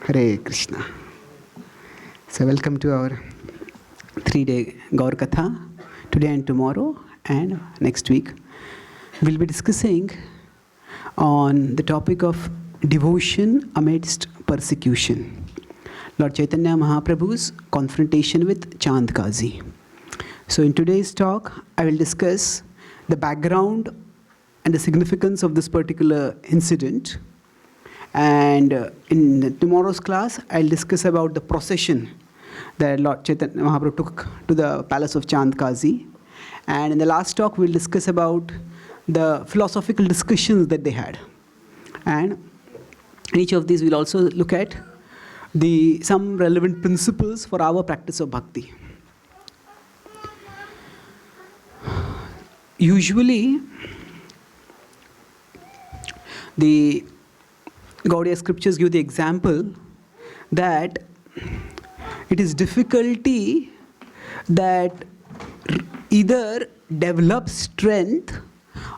Hare Krishna. So welcome to our 3-day Gaura Katha, today and tomorrow and next week. We'll be discussing on the topic of devotion amidst persecution. Lord Chaitanya Mahaprabhu's confrontation with Chand Kazhi. So in today's talk, I will discuss the background and the significance of this particular incident. And in tomorrow's class, I'll discuss about the procession that Lord Chaitanya Mahaprabhu took to the palace of Chand Kazhi. And in the last talk, we'll discuss about the philosophical discussions that they had. And in each of these, we'll also look at some relevant principles for our practice of bhakti. Usually, the Gaudiya scriptures give the example that it is difficulty that either develops strength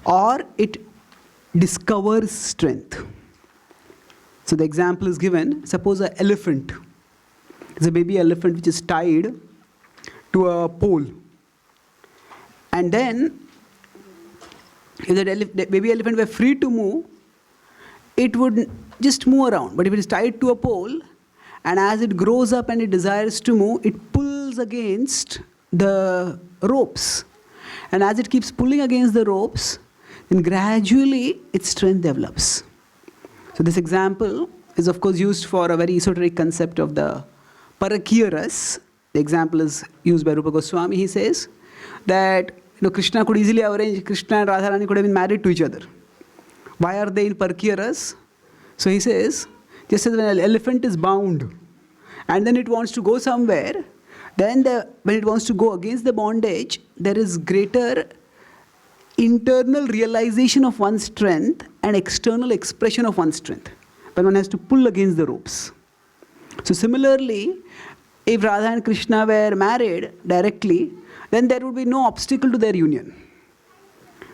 or it discovers strength. So the example is given, suppose an elephant. There's a baby elephant which is tied to a pole. And then, if that baby elephant were free to move, it would just move around. But if it is tied to a pole, and as it grows up and it desires to move, it pulls against the ropes. And as it keeps pulling against the ropes, then gradually its strength develops. So this example is of course used for a very esoteric concept of the Parakya. The example is used by Rupa Goswami. He says that Krishna could easily arrange, Krishna and Radharani could have been married to each other. Why are they in Parakya? So he says, just as when an elephant is bound and then it wants to go somewhere, then when it wants to go against the bondage, there is greater internal realization of one's strength and external expression of one's strength when one has to pull against the ropes. So similarly, if Radha and Krishna were married directly, then there would be no obstacle to their union.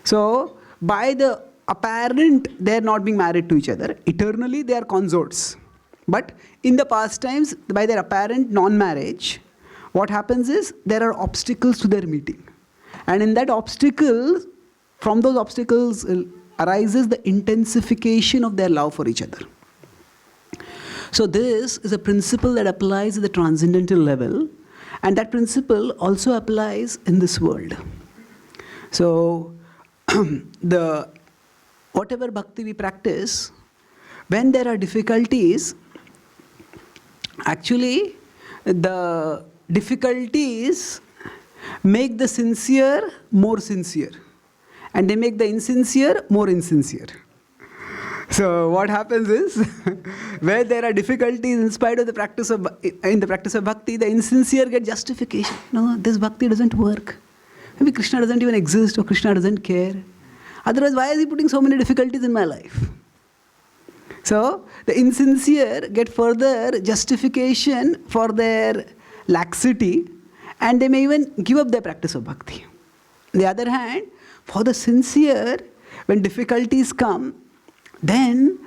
So by the apparent, they are not being married to each other. Eternally, they are consorts. But in the past times, by their apparent non-marriage, what happens is there are obstacles to their meeting. And in that obstacle, from those obstacles arises the intensification of their love for each other. So this is a principle that applies at the transcendental level, and that principle also applies in this world. So whatever bhakti we practice, when there are difficulties, actually the difficulties make the sincere more sincere, and they make the insincere more insincere. So what happens is, where there are difficulties in spite of the practice of bhakti, the insincere get justification. No, this bhakti doesn't work. Maybe Krishna doesn't even exist, or Krishna doesn't care. Otherwise, why is he putting so many difficulties in my life? So the insincere get further justification for their laxity, and they may even give up their practice of bhakti. On the other hand, for the sincere, when difficulties come, then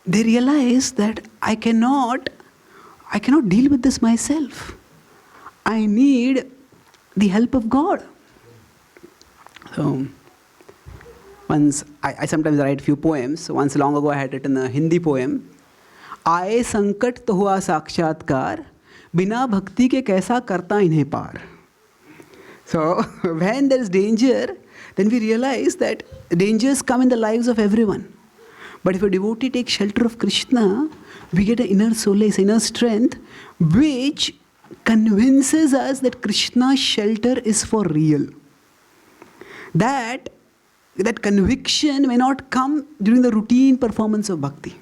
they realize that I cannot deal with this myself. I need the help of God. So once I sometimes write few poems. Once long ago I had written a Hindi poem. आए संकट तो हुआ साक्षात्कार, बिना भक्ति के कैसा करता इन्हें पार. So when there is danger, then we realize that dangers come in the lives of everyone. But if a devotee takes shelter of Krishna, we get an inner solace, inner strength, which convinces us that Krishna's shelter is for real. That conviction may not come during the routine performance of bhakti.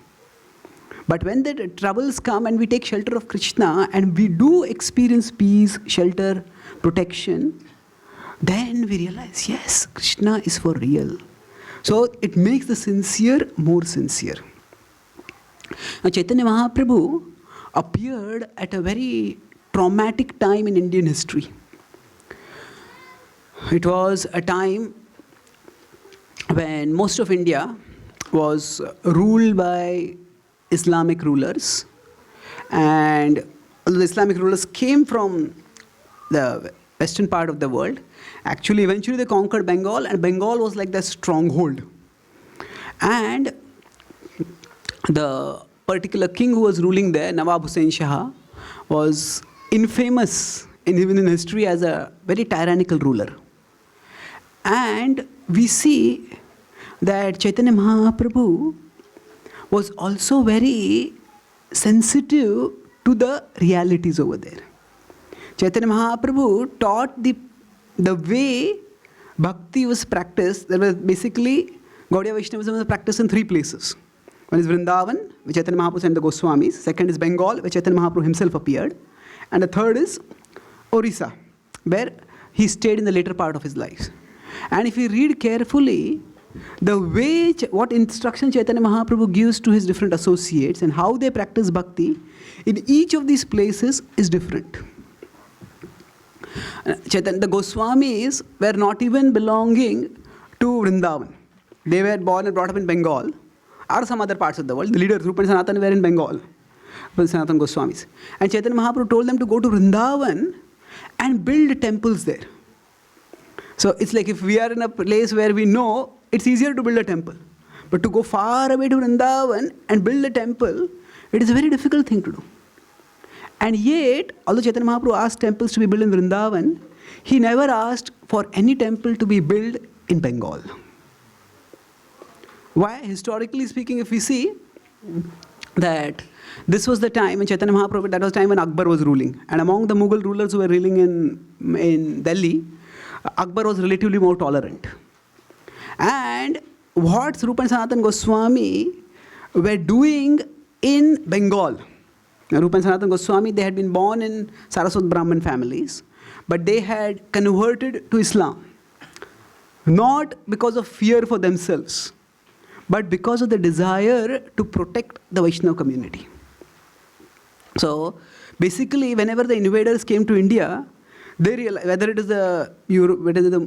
But when the troubles come and we take shelter of Krishna and we do experience peace, shelter, protection, then we realize, yes, Krishna is for real. So it makes the sincere more sincere. Now Chaitanya Mahaprabhu appeared at a very traumatic time in Indian history. It was a time when most of India was ruled by Islamic rulers, And although the Islamic rulers came from the western part of the world, actually eventually they conquered Bengal, and Bengal was like their stronghold. And the particular king who was ruling there, Nawab Hussain Shah, was infamous even in history as a very tyrannical ruler. And we see that Chaitanya Mahaprabhu was also very sensitive to the realities over there. Chaitanya Mahaprabhu taught the way bhakti was practiced. There was basically Gaudiya Vaishnavism was practiced in 3 places. One is Vrindavan, where Chaitanya Mahaprabhu sent the Goswamis. Second is Bengal, where Chaitanya Mahaprabhu himself appeared. And the third is Orissa, where he stayed in the later part of his life. And if you read carefully, the way, what instruction Chaitanya Mahaprabhu gives to his different associates and how they practice bhakti, in each of these places is different. The Goswamis were not even belonging to Vrindavan. They were born and brought up in Bengal or some other parts of the world. The leaders, Rupa and Sanatan, were in Bengal, Sanatan Goswamis. And Chaitanya Mahaprabhu told them to go to Vrindavan and build temples there. So it's like if we are in a place where we know it's easier to build a temple. But to go far away to Vrindavan and build a temple, it is a very difficult thing to do. And yet, although Chaitanya Mahaprabhu asked temples to be built in Vrindavan, he never asked for any temple to be built in Bengal. Why? Historically speaking, if we see that this was the time when Chaitanya Mahaprabhu, that was the time when Akbar was ruling. And among the Mughal rulers who were ruling in Delhi, Akbar was relatively more tolerant. And what Rupa and Sanatan Goswami were doing in Bengal, Rupa and Sanatan Goswami, they had been born in Saraswat Brahmin families, but they had converted to Islam, not because of fear for themselves, but because of the desire to protect the Vaishnava community. So basically, whenever the invaders came to India, they realized, whether it is the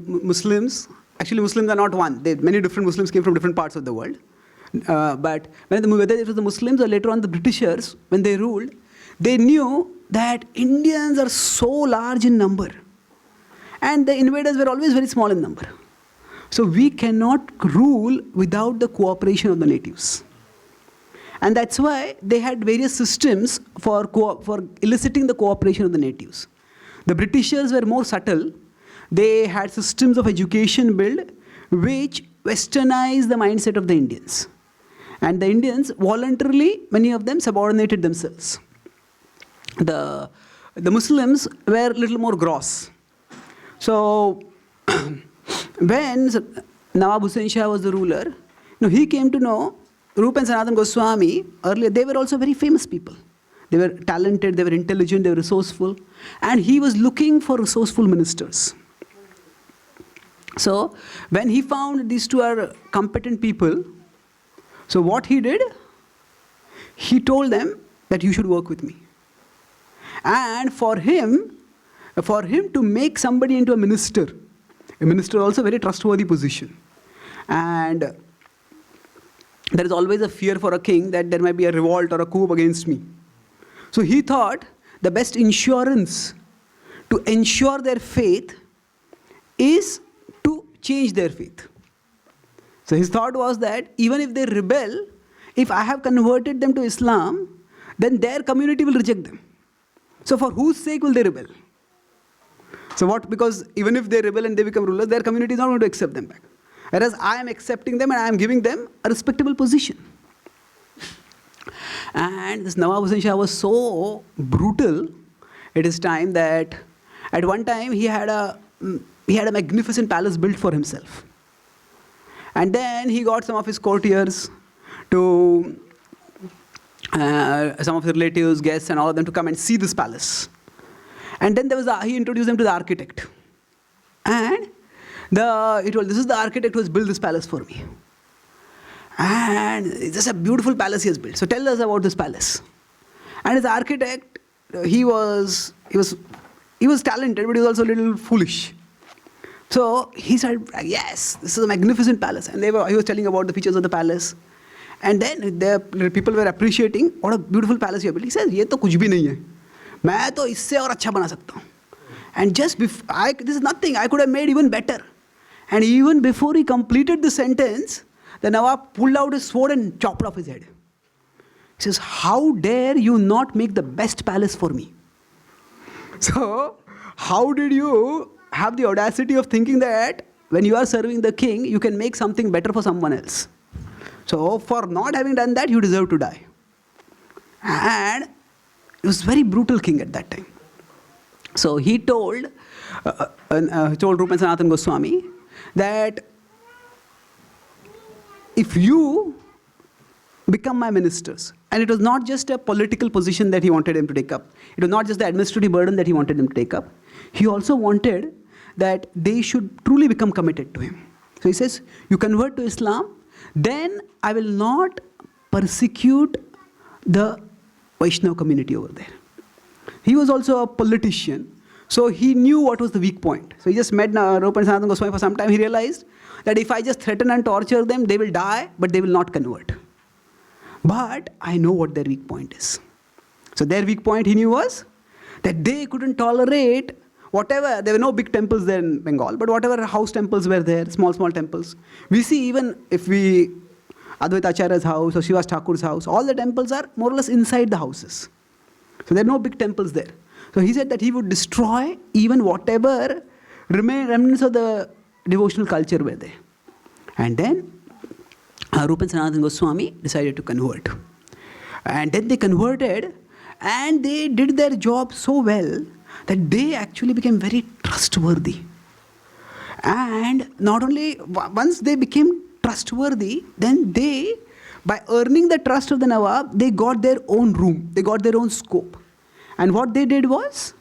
Muslims, actually Muslims are not one. Many different Muslims came from different parts of the world. But whether it was the Muslims or later on the Britishers, when they ruled, they knew that Indians are so large in number. And the invaders were always very small in number. So we cannot rule without the cooperation of the natives. And that's why they had various systems for eliciting the cooperation of the natives. The Britishers were more subtle. They had systems of education built which westernized the mindset of the Indians. And the Indians voluntarily, many of them subordinated themselves. The Muslims were a little more gross. So when Nawab Hussain Shah was the ruler, he came to know Rupa and Sanatan Goswami earlier. They were also very famous people. They were talented, they were intelligent, they were resourceful. And he was looking for resourceful ministers. So when he found these two are competent people, so what he did, he told them that you should work with me. And for him to make somebody into a minister also a very trustworthy position. And there is always a fear for a king that there might be a revolt or a coup against me. So he thought the best insurance to ensure their faith is to change their faith. So his thought was that even if they rebel, if I have converted them to Islam, then their community will reject them. So for whose sake will they rebel? So what? Because even if they rebel and they become rulers, their community is not going to accept them back. Whereas I am accepting them and I am giving them a respectable position. And this Nawab Hussain Shah was so brutal at his time that at one time he had a magnificent palace built for himself. And then he got some of his courtiers to, some of his relatives, guests and all of them to come and see this palace. And then he introduced them to the architect. And he told, this is the architect who has built this palace for me. And it's just a beautiful palace he has built. So tell us about this palace. And his architect, he was talented, but he was also a little foolish. So he said, yes, this is a magnificent palace. And he was telling about the features of the palace. And then the people were appreciating, what a beautiful palace you have built. He says, ये तो कुछ भी नहीं है. मैं तो इससे और अच्छा बना सकता हूँ. And just before, this is nothing. I could have made even better. And even before he completed the sentence, the Nawab pulled out his sword and chopped off his head. He says, how dare you not make the best palace for me? So, how did you have the audacity of thinking that when you are serving the king, you can make something better for someone else? So, for not having done that, you deserve to die. And he was a very brutal king at that time. So, he told Rupa and Sanatana Goswami that if you become my ministers, and it was not just a political position that he wanted them to take up, it was not just the administrative burden that he wanted them to take up, he also wanted that they should truly become committed to him. So he says, you convert to Islam, then I will not persecute the Vaishnava community over there. He was also a politician, so he knew what was the weak point. So he just met Rupa and Sanatana Goswami for some time. He realized that if I just threaten and torture them, they will die, but they will not convert. But I know what their weak point is. So their weak point, he knew, was that they couldn't tolerate whatever. There were no big temples there in Bengal, but whatever house temples were there, small temples. We see even if we, Advaita Acharya's house or Srivas Thakur's house, all the temples are more or less inside the houses. So there are no big temples there. So he said that he would destroy even whatever remnants of the devotional culture were there. And then Rupa and Sanatana Goswami decided to convert. And then they converted, and they did their job so well that they actually became very trustworthy. And not only, once they became trustworthy, then they, by earning the trust of the Nawab, they got their own room, they got their own scope. And what they did was,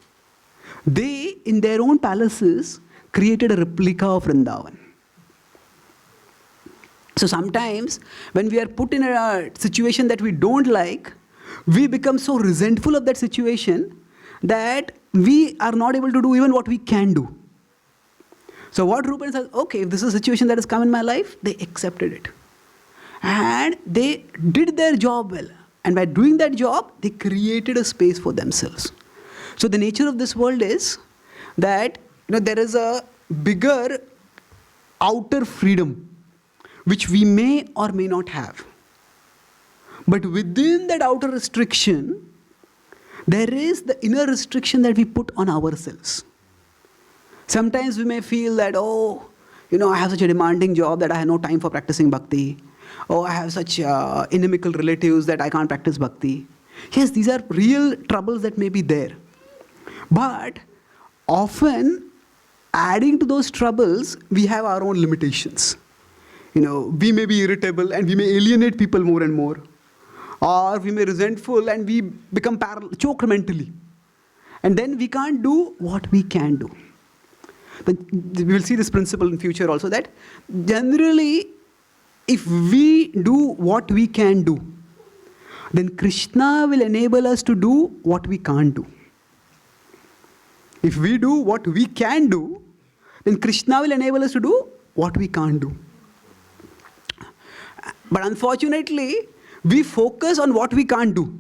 they, in their own palaces, created a replica of Vrindavan. So sometimes, when we are put in a situation that we don't like, we become so resentful of that situation that we are not able to do even what we can do. So what Rupa says, okay, if this is a situation that has come in my life, they accepted it. And they did their job well. And by doing that job, they created a space for themselves. So the nature of this world is that there is a bigger outer freedom which we may or may not have. But within that outer restriction, there is the inner restriction that we put on ourselves. Sometimes we may feel that, I have such a demanding job that I have no time for practicing bhakti. I have such inimical relatives that I can't practice bhakti. Yes, these are real troubles that may be there. But often, adding to those troubles, we have our own limitations. We may be irritable and we may alienate people more and more. Or we may be resentful and we become choked mentally. And then we can't do what we can do. But we will see this principle in future also, that generally, if we do what we can do, then Krishna will enable us to do what we can't do. If we do what we can do, then Krishna will enable us to do what we can't do. But unfortunately, we focus on what we can't do.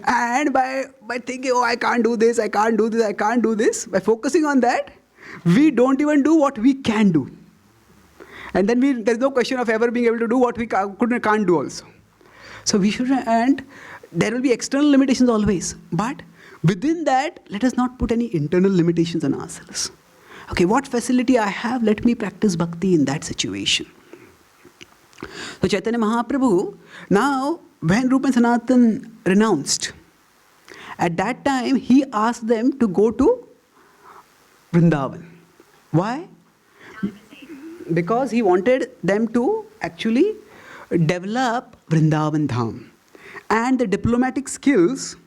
And by thinking, I can't do this, I can't do this, I can't do this, by focusing on that, we don't even do what we can do. And then there's no question of ever being able to do what we can't do also. So we should, and there will be external limitations always. But within that, let us not put any internal limitations on ourselves. Okay, what facility I have, let me practice bhakti in that situation. So Chaitanya Mahaprabhu, now when Rupa and Sanatan renounced, at that time he asked them to go to Vrindavan. Why? Because he wanted them to actually develop Vrindavan Dham. And the diplomatic skills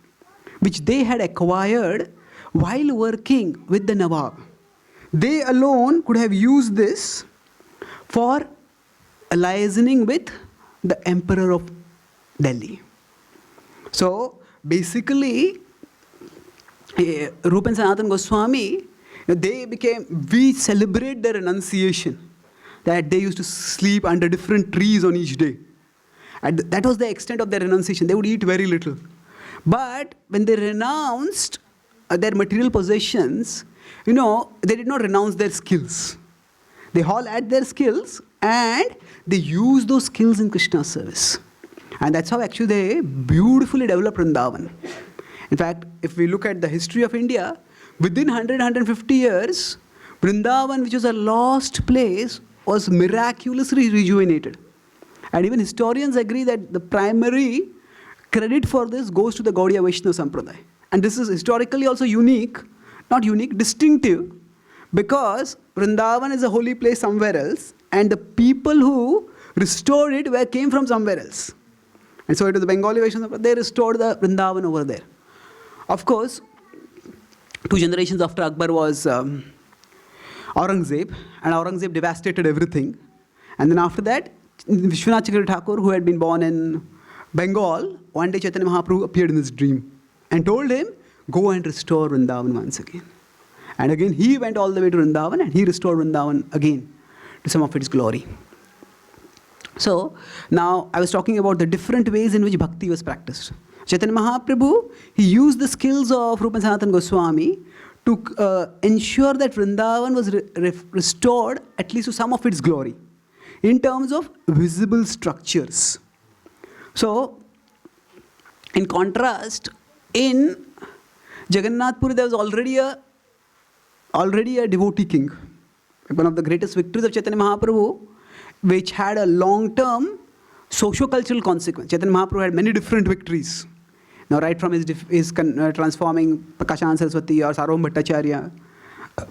which they had acquired while working with the Nawab, they alone could have used this for liaising with the Emperor of Delhi. So basically, Rupa and Sanatana Goswami, we celebrate their renunciation, that they used to sleep under different trees on each day. And that was the extent of their renunciation. They would eat very little. But when they renounced their material possessions, they did not renounce their skills. They all had their skills and they used those skills in Krishna's service. And that's how actually they beautifully developed Vrindavan. In fact, if we look at the history of India, within 100-150 years, Vrindavan, which was a lost place, was miraculously rejuvenated. And even historians agree that the primary credit for this goes to the Gaudiya Vaishnava Sampradaya. And this is historically also distinctive, because Vrindavan is a holy place somewhere else, and the people who restored it came from somewhere else. And so it was the Bengali Vaishnava Sampradaya, they restored the Vrindavan over there. Of course, 2 generations after Akbar was Aurangzeb, and Aurangzeb devastated everything. And then after that, Vishwanath Chakravarti Thakur, who had been born in Bengal, one day Chaitanya Mahaprabhu appeared in his dream and told him, go and restore Vrindavan once again. And again, he went all the way to Vrindavan and he restored Vrindavan again to some of its glory. So, now I was talking about the different ways in which bhakti was practiced. Chaitanya Mahaprabhu, he used the skills of Rupa and Sanatana Goswami to ensure that Vrindavan was restored at least to some of its glory in terms of visible structures. So, in contrast, in Jagannath Puri there was already a devotee king. One of the greatest victories of Chaitanya Mahaprabhu, which had a long-term socio-cultural consequence. Chaitanya Mahaprabhu had many different victories. Now, right from his transforming Prakashananda Saraswati or Sarvam Bhattacharya.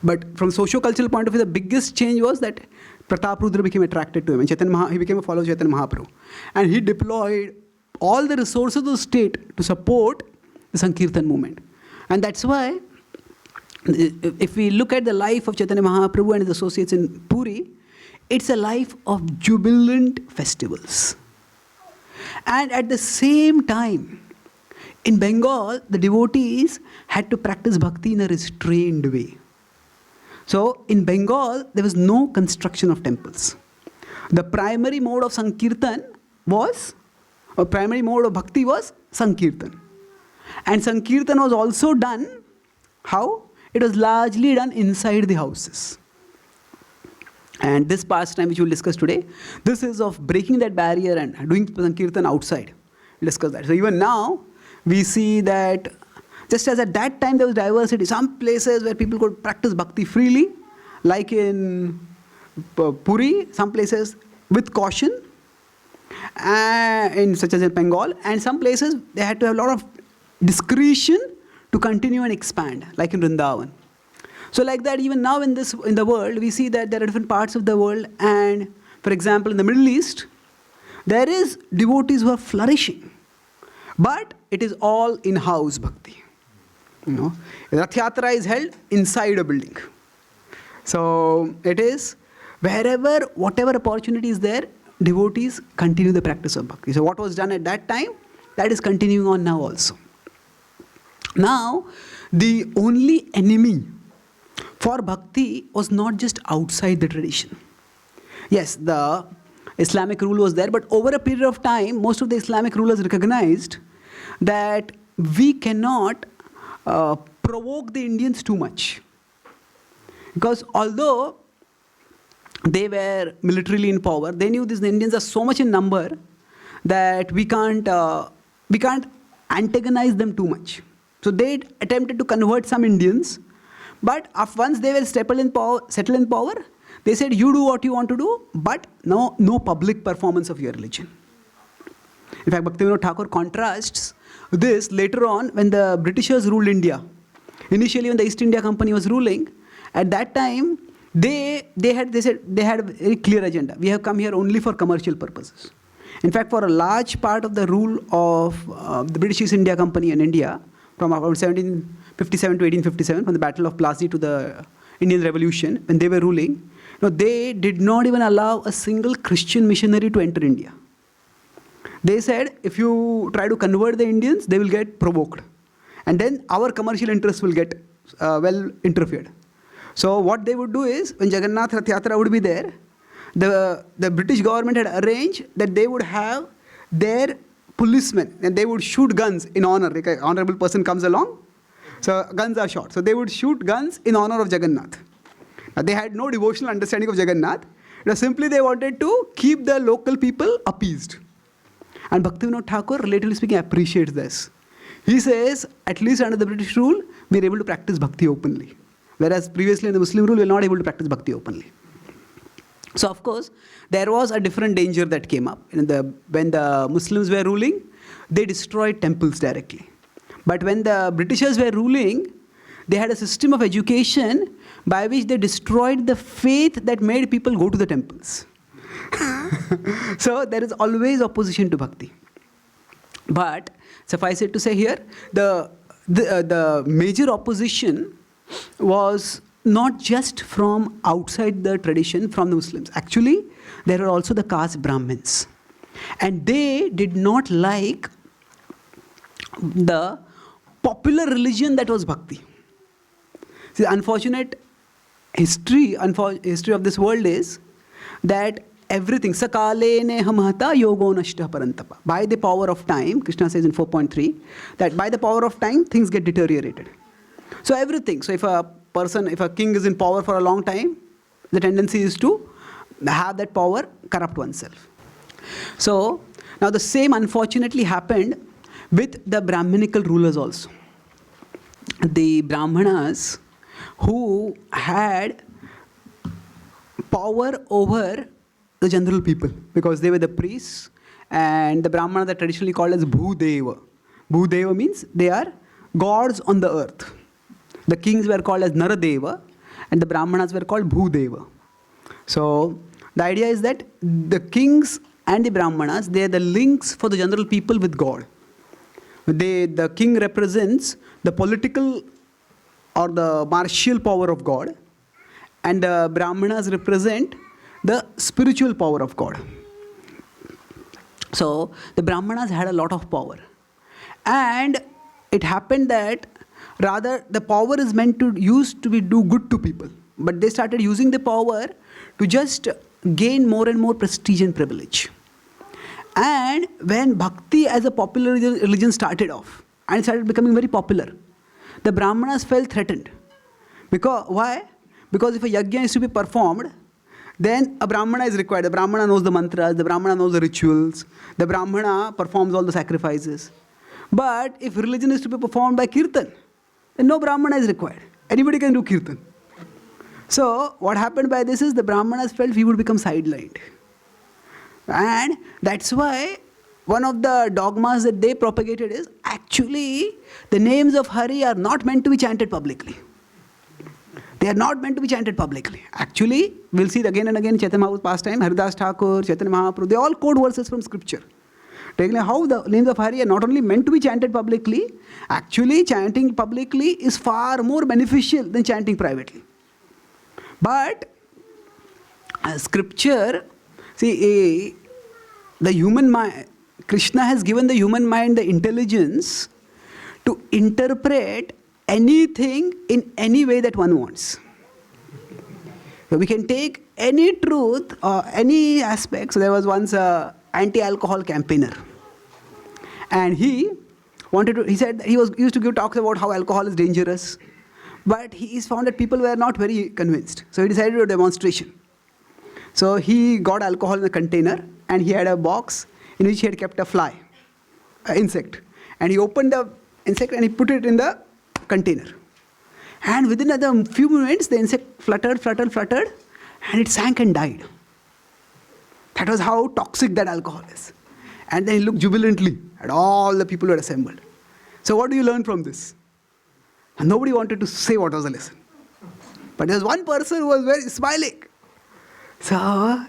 But from socio-cultural point of view, the biggest change was that Pratap Rudra became attracted to him. And he became a follower of Chaitanya Mahaprabhu. And he deployed all the resources of the state to support the Sankirtan movement. And that's why, if we look at the life of Chaitanya Mahaprabhu and his associates in Puri, it's a life of jubilant festivals. And at the same time, in Bengal, the devotees had to practice bhakti in a restrained way. So, in Bengal, there was no construction of temples. The primary mode of Sankirtan primary mode of bhakti was Sankirtan. And Sankirtan was also done, how? It was largely done inside the houses. And this pastime which we will discuss today, this is of breaking that barrier and doing Sankirtan outside. We'll discuss that. So even now, we see that just as at that time there was diversity, some places where people could practice bhakti freely, like in Puri, some places with caution, such as in Bengal, and some places they had to have a lot of discretion to continue and expand, like in Vrindavan. So like that, even now in the world, we see that there are different parts of the world, and for example, in the Middle East, there is devotees who are flourishing, but it is all in-house bhakti. Rath Yatra is held inside a building. So it is wherever, whatever opportunity is there, devotees continue the practice of bhakti. So what was done at that time, that is continuing on now also. Now, the only enemy for bhakti was not just outside the tradition. Yes, the Islamic rule was there, but over a period of time, most of the Islamic rulers recognized that we cannot provoke the Indians too much. Because although they were militarily in power, they knew these Indians are so much in number that we can't antagonize them too much. So they attempted to convert some Indians, but once they were settled in power, they said, you do what you want to do, but no public performance of your religion. In fact, Bhaktivinoda Thakur contrasts this later on when the Britishers ruled India. Initially, when the East India Company was ruling, at that time, they had a very clear agenda. We have come here only for commercial purposes. In fact, for a large part of the rule of the British East India Company in India, from around 1757 to 1857, from the Battle of Plassey to the Indian Revolution, when they were ruling, they did not even allow a single Christian missionary to enter India. They said, if you try to convert the Indians, they will get provoked. And then our commercial interests will get well interfered. So what they would do is, when Jagannath Rath Yatra would be there, the British government had arranged that they would have their policemen, and they would shoot guns in honor. Like an honorable person comes along, so guns are shot. So they would shoot guns in honor of Jagannath. Now, they had no devotional understanding of Jagannath. It was simply they wanted to keep the local people appeased. And Bhaktivinoda Thakur, relatively speaking, appreciates this. He says, at least under the British rule, we are able to practice bhakti openly. Whereas previously in the Muslim rule, we were not able to practice bhakti openly. So, of course, there was a different danger that came up. When the Muslims were ruling, they destroyed temples directly. But when the Britishers were ruling, they had a system of education by which they destroyed the faith that made people go to the temples. So, there is always opposition to bhakti. But, suffice it to say here, the major opposition was not just from outside the tradition, from the Muslims. Actually, there are also the caste Brahmins. And they did not like the popular religion that was bhakti. See, the unfortunate history of this world is that everything, sakale ne hamata yogo nashta parantapa. By the power of time, Krishna says in 4.3, that by the power of time, things get deteriorated. So everything. So if a king is in power for a long time, the tendency is to have that power corrupt oneself. So now the same unfortunately happened with the Brahminical rulers also. The Brahmanas who had power over the general people, because they were the priests, and the Brahmanas are traditionally called as Bhudeva. Bhudeva means they are gods on the earth. The kings were called as Naradeva, and the Brahmanas were called Bhudeva. So the idea is that the kings and the Brahmanas, they are the links for the general people with God. The king represents the political or the martial power of God, and the Brahmanas represent the spiritual power of God. So the Brahmanas had a lot of power, and it happened that rather the power is meant to do good to people, but they started using the power to just gain more and more prestige and privilege. And when bhakti as a popular religion started off, and it started becoming very popular, the Brahmanas felt threatened. Because why? Because if a yajna is to be performed, then a Brahmana is required. The Brahmana knows the mantras, the Brahmana knows the rituals, the Brahmana performs all the sacrifices. But if religion is to be performed by kirtan, then no Brahmana is required. Anybody can do kirtan. So what happened by this is the Brahmanas felt we would become sidelined. And that's why one of the dogmas that they propagated is actually the names of Hare are not meant to be chanted publicly. They are not meant to be chanted publicly. Actually, we'll see it again and again in Chaitanya Mahaprabhu's pastime, Haridas Thakur, Chaitanya Mahaprabhu, they all quote verses from scripture. Taking how the names of Hare are not only meant to be chanted publicly, actually chanting publicly is far more beneficial than chanting privately. But scripture, see, the human mind, Krishna has given the human mind the intelligence to interpret anything in any way that one wants. So we can take any truth or any aspect. So there was once an anti-alcohol campaigner, and he said he used to give talks about how alcohol is dangerous, but he found that people were not very convinced. So he decided to do a demonstration. So he got alcohol in a container, and he had a box in which he had kept a fly, an insect, and he opened the insect and he put it in the container. And within a few minutes, the insect fluttered, and it sank and died. That was how toxic that alcohol is. And then he looked jubilantly at all the people who had assembled. So what do you learn from this? And nobody wanted to say what was the lesson. But there was one person who was very smiling. So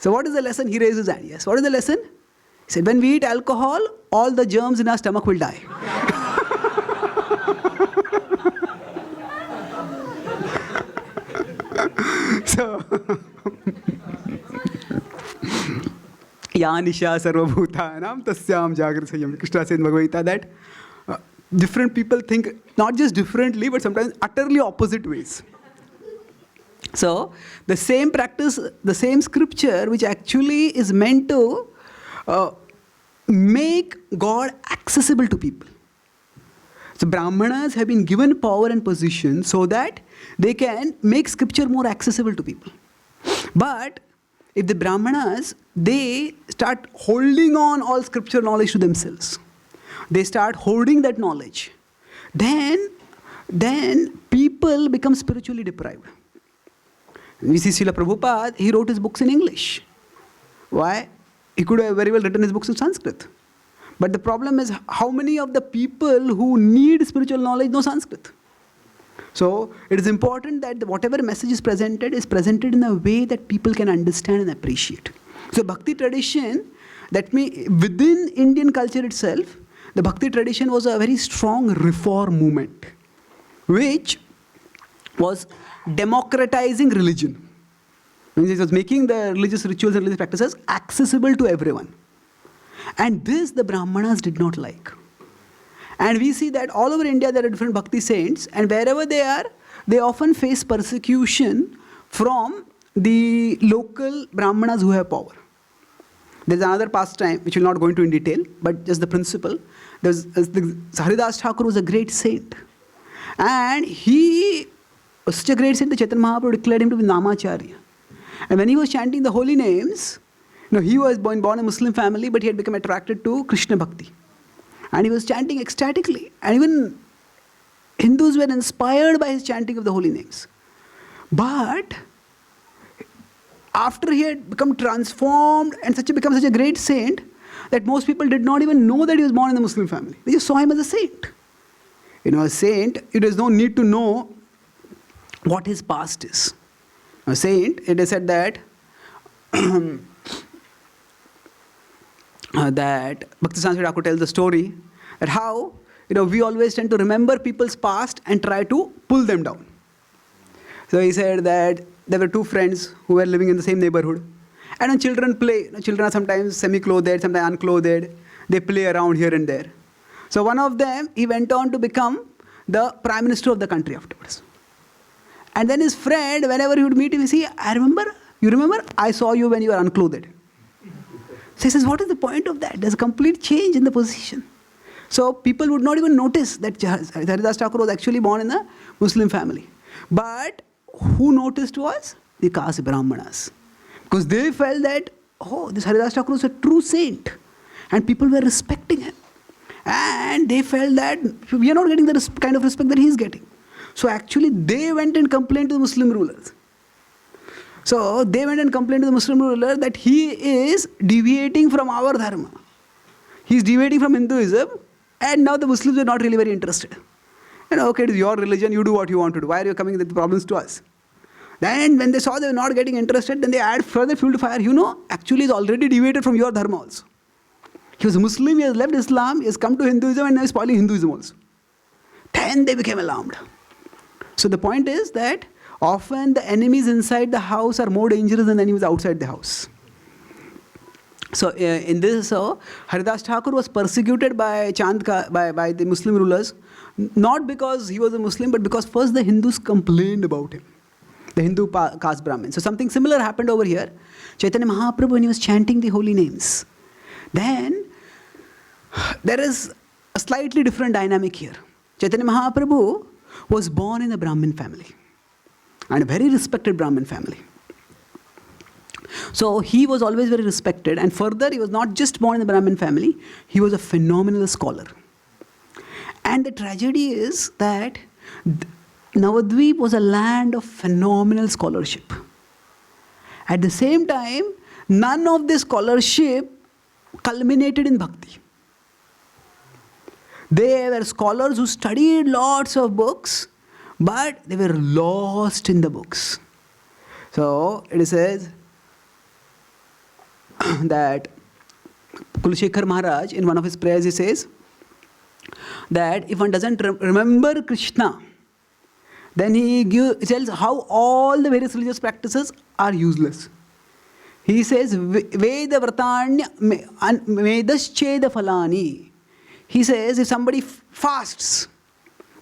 what is the lesson? He raised his hand. Yes, what is the lesson? He said, when we eat alcohol, all the germs in our stomach will die. So, Ya Nisha Sarvabhutanam Tasyam Jagrisayam. Krishna says in Bhagavad Gita that different people think not just differently, but sometimes utterly opposite ways. So, the same practice, the same scripture, which actually is meant to make God accessible to people. So Brahmanas have been given power and position so that they can make scripture more accessible to people. But if the Brahmanas, they start holding on all scripture knowledge to themselves, they start holding that knowledge, then people become spiritually deprived. We see Srila Prabhupada, he wrote his books in English. Why? He could have very well written his books in Sanskrit. But the problem is, how many of the people who need spiritual knowledge know Sanskrit? So it is important that whatever message is presented in a way that people can understand and appreciate. So Bhakti tradition, that means within Indian culture itself, the Bhakti tradition was a very strong reform movement, which was democratizing religion. Means it was making the religious rituals and religious practices accessible to everyone. And this the Brahmanas did not like. And we see that all over India there are different Bhakti saints, and wherever they are, they often face persecution from the local Brahmanas who have power. There's another pastime, which we'll not go into in detail, but just the principle. Haridas Thakur was a great saint. And he was such a great saint that Chaitanya Mahaprabhu declared him to be Namacharya. And when he was chanting the holy names, he was born in a Muslim family, but he had become attracted to Krishna Bhakti. And he was chanting ecstatically. And even Hindus were inspired by his chanting of the holy names. But after he had become transformed and become such a great saint, that most people did not even know that he was born in a Muslim family. They just saw him as a saint. A saint, it is no need to know what his past is. A saint, it is said that that Bhaktisiddhanta Thakur tells the story that how we always tend to remember people's past and try to pull them down. So he said that there were two friends who were living in the same neighborhood, and when children play, children are sometimes semi-clothed, sometimes unclothed, they play around here and there. So one of them, he went on to become the prime minister of the country afterwards. And then his friend, whenever he would meet him, he said, you remember, I saw you when you were unclothed. So he says, what is the point of that? There's a complete change in the position. So people would not even notice that Haridas Thakur was actually born in a Muslim family. But who noticed was the caste Brahmanas. Because they felt that, this Haridas Thakur was a true saint. And people were respecting him. And they felt that we are not getting the kind of respect that he is getting. So actually they went and complained to the Muslim rulers. So they went and complained to the Muslim ruler that he is deviating from our dharma. He is deviating from Hinduism, and now the Muslims are not really very interested. Okay, it is your religion, you do what you want to do. Why are you coming with the problems to us? Then when they saw they were not getting interested, then they add further fuel to fire. Actually he is already deviated from your dharma also. He was a Muslim, he has left Islam, he has come to Hinduism, and now he is spoiling Hinduism also. Then they became alarmed. So the point is that often the enemies inside the house are more dangerous than the enemies outside the house. So in this, Haridas Thakur was persecuted by by the Muslim rulers, not because he was a Muslim, but because first the Hindus complained about him, the Hindu caste Brahmin. So something similar happened over here. Chaitanya Mahaprabhu, when he was chanting the holy names, then there is a slightly different dynamic here. Chaitanya Mahaprabhu was born in a Brahmin family, and a very respected Brahmin family. So he was always very respected, and further he was not just born in the Brahmin family, he was a phenomenal scholar. And the tragedy is that Navadvip was a land of phenomenal scholarship. At the same time, none of this scholarship culminated in bhakti. They were scholars who studied lots of books, but they were lost in the books. So it says that Kulshekhar Maharaj, in one of his prayers, he says that if one doesn't remember Krishna, then he tells how all the various religious practices are useless. He says, Veda Vratanya Vedascheda Falani. He says, if somebody fasts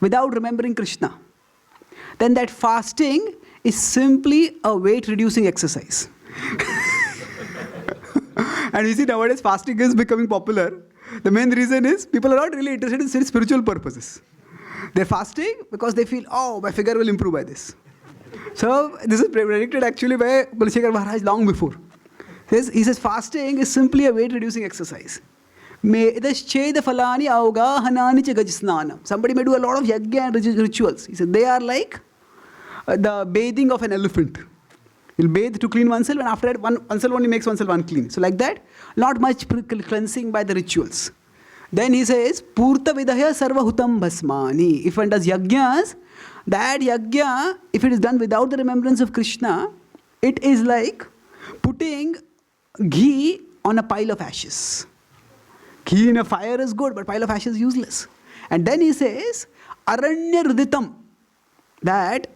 without remembering Krishna, then that fasting is simply a weight reducing exercise. And you see nowadays fasting is becoming popular. The main reason is people are not really interested in spiritual purposes. They're fasting because they feel, oh, my figure will improve by this. So this is predicted actually by Kulshekar Maharaj long before. He says fasting is simply a weight reducing exercise. Somebody may do a lot of yajna and rituals. He said they are like the bathing of an elephant. He'll bathe to clean oneself, and after that oneself only makes oneself unclean. So like that, not much cleansing by the rituals. Then he says, Purta vidahya sarvahutam bhasmani. If one does yajnas, that yajna, if it is done without the remembrance of Krishna, it is like putting ghee on a pile of ashes. Ghee in a fire is good, but pile of ashes is useless. And then he says, aranya ruditam, that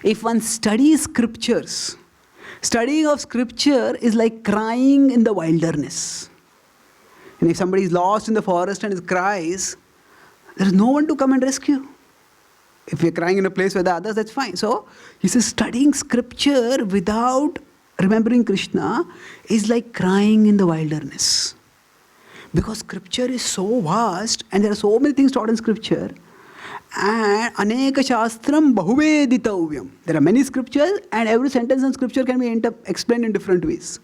if one studies scriptures, studying of scripture is like crying in the wilderness. And if somebody is lost in the forest and cries, there is no one to come and rescue. If you're crying in a place where there are others, that's fine. So he says studying scripture without remembering Krishna is like crying in the wilderness. Because scripture is so vast and there are so many things taught in scripture. And aneka shastram bahuveditavyam. There are many scriptures and every sentence in scripture can be explained in different ways.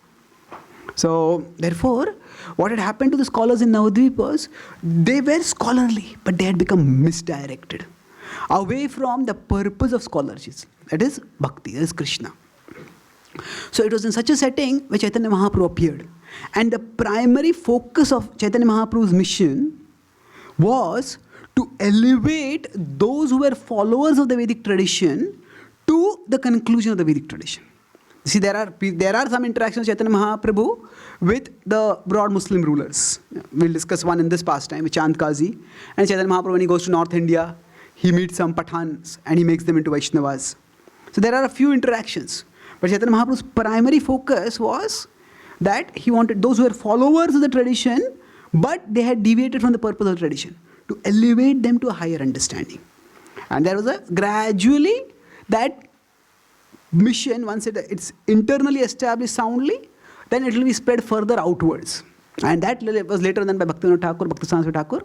So therefore, what had happened to the scholars in Navadvip was, they were scholarly, but they had become misdirected away from the purpose of scholarship. That is bhakti, that is Krishna. So it was in such a setting where Chaitanya Mahaprabhu appeared. And the primary focus of Chaitanya Mahaprabhu's mission was to elevate those who were followers of the Vedic tradition to the conclusion of the Vedic tradition. See, there are some interactions of Chaitanya Mahaprabhu with the broad Muslim rulers. We'll discuss one in this pastime with Chand Kazhi. And Chaitanya Mahaprabhu, when he goes to North India, he meets some Pathans and he makes them into Vaishnavas. So there are a few interactions. But Chaitanya Mahaprabhu's primary focus was that he wanted those who were followers of the tradition, but they had deviated from the purpose of the tradition, to elevate them to a higher understanding. And there was gradually that mission, once it's internally established soundly, then it will be spread further outwards. And that was later done by Bhaktivinoda Thakur, Bhakti Thakur,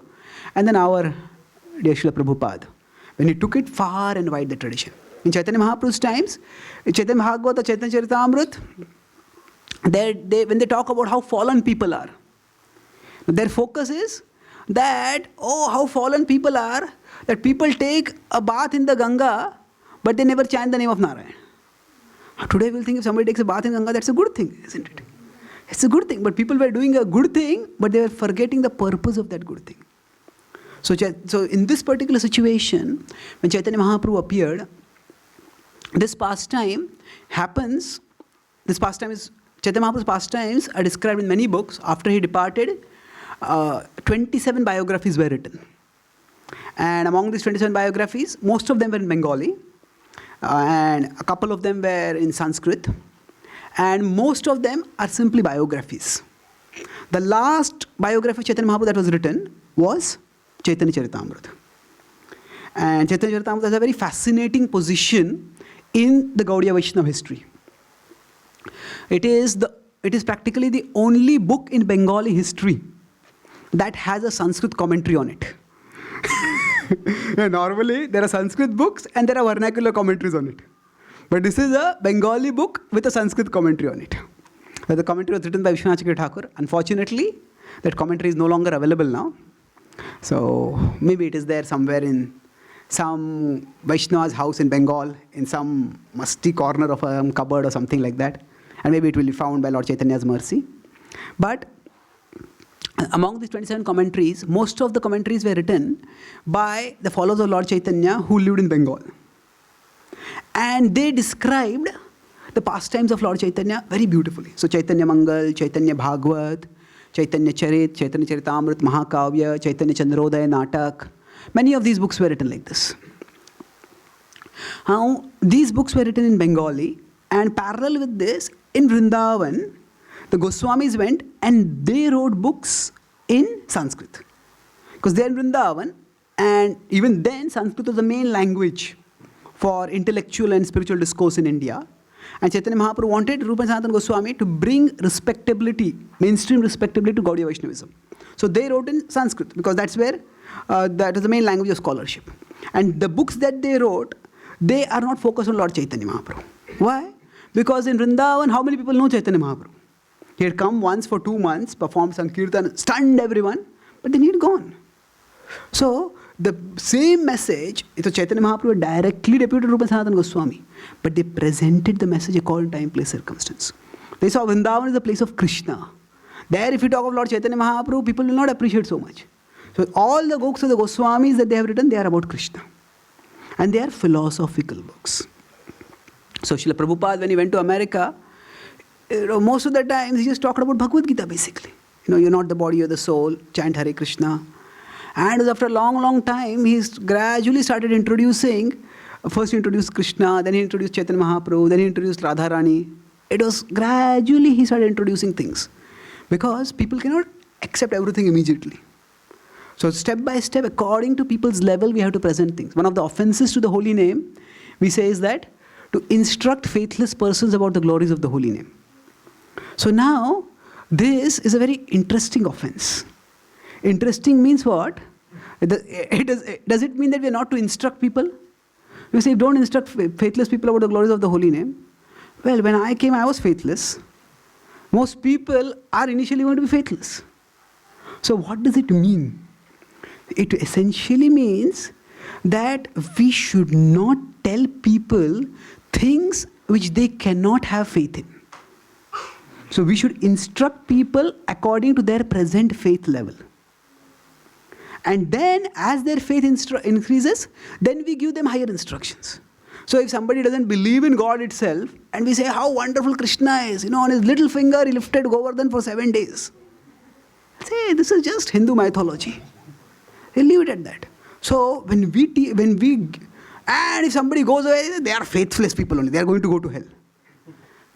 and then our dear Srila Prabhupada, when he took it far and wide the tradition. In Chaitanya Mahaprabhu's times, in Chaitanya Bhagavata, Chaitanya Charitamrita, when they talk about how fallen people are, their focus is that, oh, how fallen people are, that people take a bath in the Ganga, but they never chant the name of Narayan. Today we'll think if somebody takes a bath in Ganga, that's a good thing, isn't it? It's a good thing, but people were doing a good thing, but they were forgetting the purpose of that good thing. So in this particular situation, when Chaitanya Mahaprabhu appeared, this pastime happens, Chaitanya Mahaprabhu's pastimes are described in many books. After he departed, 27 biographies were written. And among these 27 biographies, most of them were in Bengali, and a couple of them were in Sanskrit, and most of them are simply biographies. The last biography of Chaitanya Mahaprabhu that was written was Chaitanya Charitamrita. And Chaitanya Charitamrita has a very fascinating position in the Gaudiya Vaishnava history. It is practically the only book in Bengali history that has a Sanskrit commentary on it. Normally, there are Sanskrit books and there are vernacular commentaries on it. But this is a Bengali book with a Sanskrit commentary on it. The commentary was written by Vishwanath Thakur. Unfortunately, that commentary is no longer available now. So maybe it is there somewhere in some Vaishnava's house in Bengal, in some musty corner of a cupboard or something like that. And maybe it will be found by Lord Chaitanya's mercy. But among these 27 commentaries, most of the commentaries were written by the followers of Lord Chaitanya who lived in Bengal. And they described the pastimes of Lord Chaitanya very beautifully. So Chaitanya Mangal, Chaitanya Bhagavat, Chaitanya Charit, Chaitanya Charitamrita, Mahakavya, Chaitanya Chandrodaya Natak. Many of these books were written like this. Now, these books were written in Bengali, and parallel with this, in Vrindavan, the Goswamis went and they wrote books in Sanskrit. Because they are in Vrindavan, and even then Sanskrit was the main language for intellectual and spiritual discourse in India. And Chaitanya Mahaprabhu wanted Rupa and Sanatana Goswami to bring respectability, mainstream respectability to Gaudiya Vaishnavism. So they wrote in Sanskrit because that's where, that is the main language of scholarship. And the books that they wrote, they are not focused on Lord Chaitanya Mahaprabhu. Why? Because in Vrindavan, how many people know Chaitanya Mahaprabhu? He had come once for 2 months, performed Sankirtan, stunned everyone, but then he had gone. So the same message, so Chaitanya Mahaprabhu directly deputed Rupa Sanatana Goswami, but they presented the message according to time, place, circumstance. They saw Vrindavan is the place of Krishna. There, if you talk of Lord Chaitanya Mahaprabhu, people will not appreciate so much. So all the books of the Goswamis that they have written, they are about Krishna. And they are philosophical books. So Srila Prabhupada, when he went to America, most of the time he just talked about Bhagavad Gita basically. You're not the body, you're the soul, chant Hare Krishna. And after a long time, he gradually started introducing, first he introduced Krishna, then he introduced Chaitanya Mahaprabhu, then he introduced Radharani. It was gradually he started introducing things. Because people cannot accept everything immediately. So step by step, according to people's level, we have to present things. One of the offenses to the holy name, we say is that to instruct faithless persons about the glories of the holy name. So now, this is a very interesting offense. Interesting means what? Does it mean that we are not to instruct people? You say, don't instruct faithless people about the glories of the holy name. Well, when I came, I was faithless. Most people are initially going to be faithless. So what does it mean? It essentially means that we should not tell people things which they cannot have faith in. So we should instruct people according to their present faith level. And then as their faith increases, then we give them higher instructions. So if somebody doesn't believe in God itself, and we say how wonderful Krishna is, on his little finger he lifted Govardhan for 7 days. Say, this is just Hindu mythology. We'll leave it at that. So and if somebody goes away, they are faithless people only, they are going to go to hell.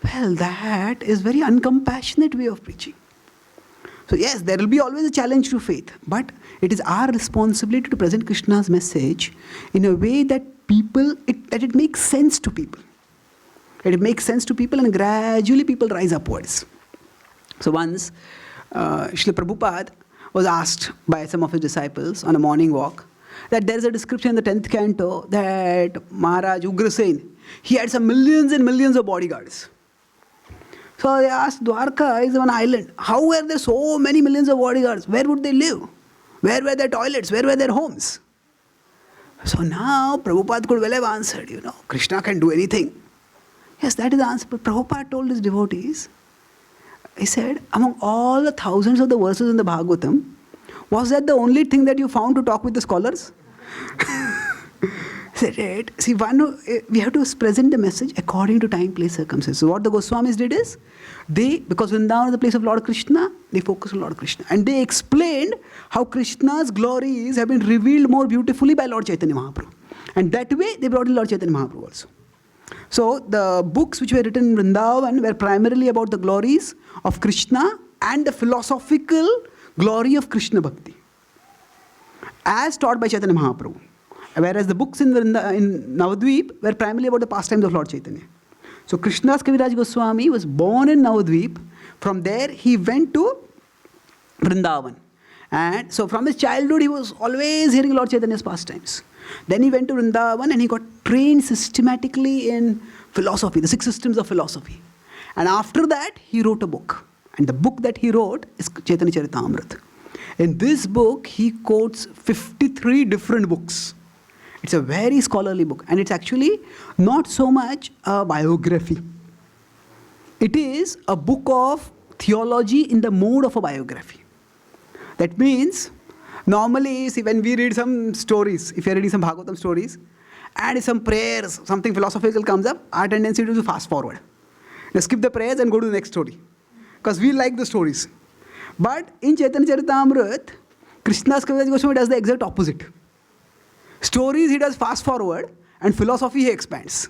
Well, that is very uncompassionate way of preaching. So yes, there will be always a challenge to faith, but it is our responsibility to present Krishna's message in a way that it makes sense to people. It makes sense to people and gradually people rise upwards. So once, Srila Prabhupada was asked by some of his disciples on a morning walk that there is a description in the 10th canto that Maharaj Ugrasen, he had some millions and millions of bodyguards. So they asked, Dwarka is an island. How were there so many millions of bodyguards? Where would they live? Where were their toilets? Where were their homes? So now Prabhupada could well have answered, Krishna can do anything. Yes, that is the answer. But Prabhupada told his devotees, he said, among all the thousands of the verses in the Bhagavatam, was that the only thing that you found to talk with the scholars? He said, right. See, we have to present the message according to time, place, circumstances. So what the Goswamis did is, because Vrindavan is the place of Lord Krishna, they focused on Lord Krishna. And they explained how Krishna's glories have been revealed more beautifully by Lord Chaitanya Mahaprabhu. And that way, they brought in Lord Chaitanya Mahaprabhu also. So the books which were written in Vrindavan were primarily about the glories of Krishna and the philosophical glory of Krishna Bhakti, as taught by Chaitanya Mahaprabhu. Whereas the books in Navadvip were primarily about the pastimes of Lord Chaitanya. So Krishnadas Kaviraj Goswami was born in Navadvip. From there he went to Vrindavan. And so from his childhood he was always hearing Lord Chaitanya's pastimes. Then he went to Vrindavan and he got trained systematically in philosophy, the 6 systems of philosophy. And after that he wrote a book. And the book that he wrote is Chaitanya Charitamrita. In this book he quotes 53 different books. It's a very scholarly book, and it's actually not so much a biography. It is a book of theology in the mode of a biography. That means, normally, see, when we read some stories, if you're reading some Bhagavatam stories, and some prayers, something philosophical comes up, our tendency is to fast forward. Now skip the prayers and go to the next story. Because we like the stories. But in Chaitanya Charitamrita, Krishnadas Kaviraj Goswami does the exact opposite. Stories he does fast forward, and philosophy he expands.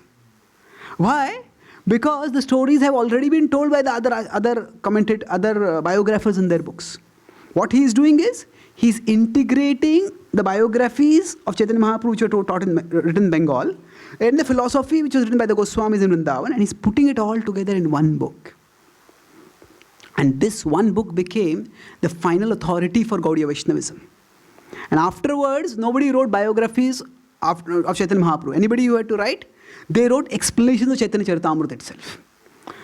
Why? Because the stories have already been told by the other biographers in their books. What he is doing is, he's integrating the biographies of Chaitanya Mahaprabhu, which were written in Bengal, and the philosophy which was written by the Goswamis in Vrindavan, and he's putting it all together in one book. And this one book became the final authority for Gaudiya Vaishnavism. And afterwards, nobody wrote biographies of Chaitanya Mahaprabhu. Anybody who had to write, they wrote explanations of Chaitanya Charitamrita itself.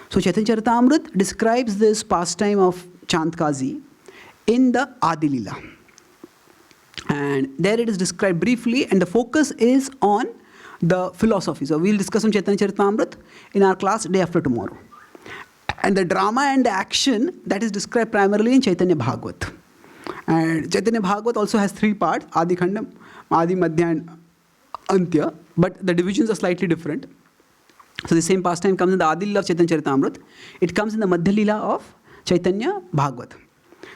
So Chaitanya Charitamrita describes this pastime of Chand Kazhi in the Adi Lila. And there it is described briefly, and the focus is on the philosophy. So we'll discuss on Chaitanya Charitamrita in our class day after tomorrow. And the drama and the action, that is described primarily in Chaitanya Bhagavat. And Chaitanya Bhagavat also has 3 parts, Adi Khandam, Adi, Madhya and Antya, but the divisions are slightly different. So the same pastime comes in the Adi Lila of Chaitanya Charitamrita. It comes in the Madhya Lila of Chaitanya Bhagavat.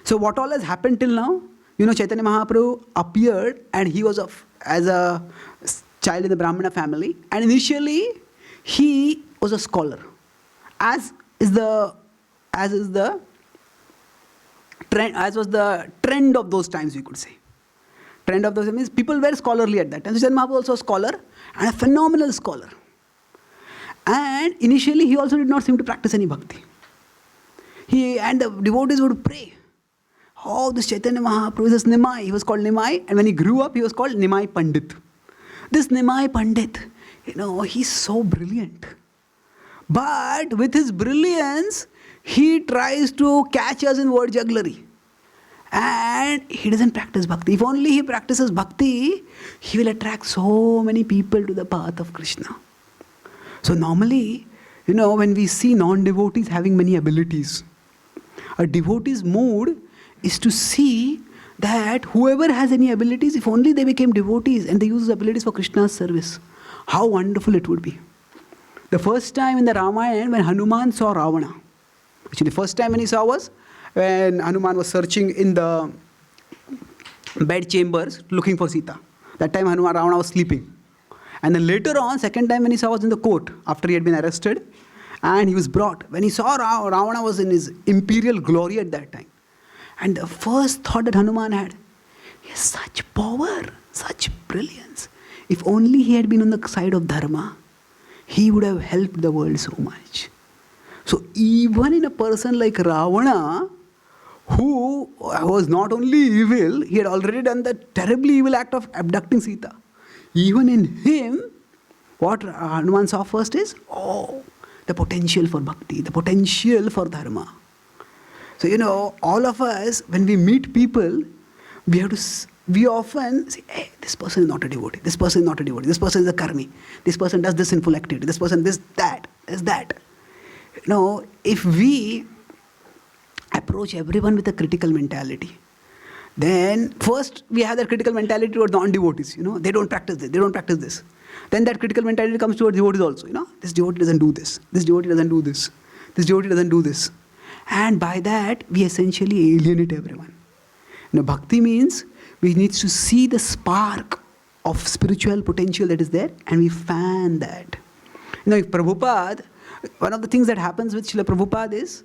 So what all has happened till now? Chaitanya Mahaprabhu appeared, and he was as a child in the Brahmana family. And initially, he was a scholar, as was the trend of those times, we could say. Trend of those times means people were scholarly at that time. So Chaitanya Mahaprabhu was also a scholar, and a phenomenal scholar. And initially, he also did not seem to practice any bhakti. And the devotees would pray. Oh, this Chaitanya Mahaprabhu, this Nimai. He was called Nimai, and when he grew up, he was called Nimai Pandit. This Nimai Pandit, he's so brilliant. But with his brilliance, he tries to catch us in word jugglery. And he doesn't practice bhakti. If only he practices bhakti, he will attract so many people to the path of Krishna. So normally, when we see non-devotees having many abilities, a devotee's mood is to see that whoever has any abilities, if only they became devotees and they use those abilities for Krishna's service, how wonderful it would be. The first time in the Ramayana when Hanuman saw Ravana, actually the first time when he saw was when Hanuman was searching in the bed chambers looking for Sita. That time Ravana was sleeping. And then later on, second time when he saw was in the court after he had been arrested, and he was brought. When he saw Ravana was in his imperial glory at that time. And the first thought that Hanuman had, he has such power, such brilliance. If only he had been on the side of Dharma, he would have helped the world so much. So even in a person like Ravana, who was not only evil, he had already done the terribly evil act of abducting Sita. Even in him, what Hanuman saw first is, the potential for bhakti, the potential for dharma. So, all of us, when we meet people, we often say, hey, this person is not a devotee, this person is not a devotee, this person is a karmi, this person does this sinful activity, this person this, that. If we approach everyone with a critical mentality, then first we have that critical mentality towards non-devotees, they don't practice this, they don't practice this. Then that critical mentality comes towards devotees also, this devotee doesn't do this, this devotee doesn't do this, this devotee doesn't do this. And by that, we essentially alienate everyone. Bhakti means we need to see the spark of spiritual potential that is there, and we fan that. If Prabhupada, one of the things that happens with Srila Prabhupada is,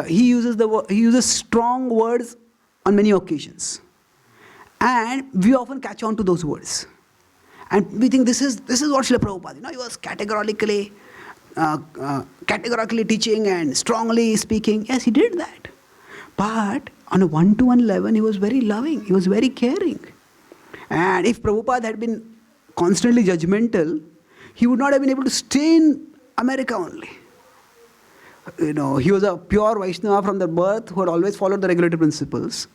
he uses strong words on many occasions. And we often catch on to those words. And we think this is what Srila Prabhupada, he was categorically teaching and strongly speaking. Yes, he did that. But on a one-to-one level, he was very loving, he was very caring. And if Prabhupada had been constantly judgmental, he would not have been able to stay in America only. He was a pure Vaishnava from the birth who had always followed the regulative principles.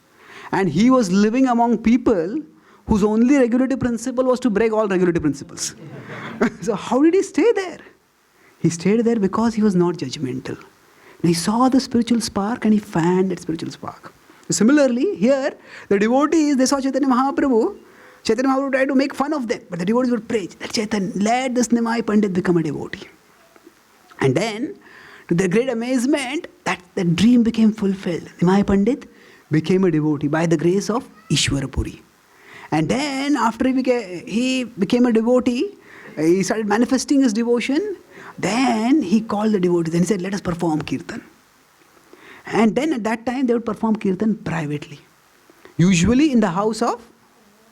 And he was living among people whose only regulative principle was to break all regulative principles. So how did he stay there? He stayed there because he was not judgmental. And he saw the spiritual spark and he fanned that spiritual spark. Similarly, here, the devotees, they saw Chaitanya Mahaprabhu. Chaitanya Mahaprabhu tried to make fun of them, but the devotees would pray, that Chaitanya, let this Nimai Pandit become a devotee. And then, to their great amazement, that the dream became fulfilled. Nimai Pandit became a devotee by the grace of Ishwarapuri. And then, after he became a devotee, he started manifesting his devotion. Then he called the devotees and he said, let us perform kirtan. And then at that time, they would perform kirtan privately. usually in the house of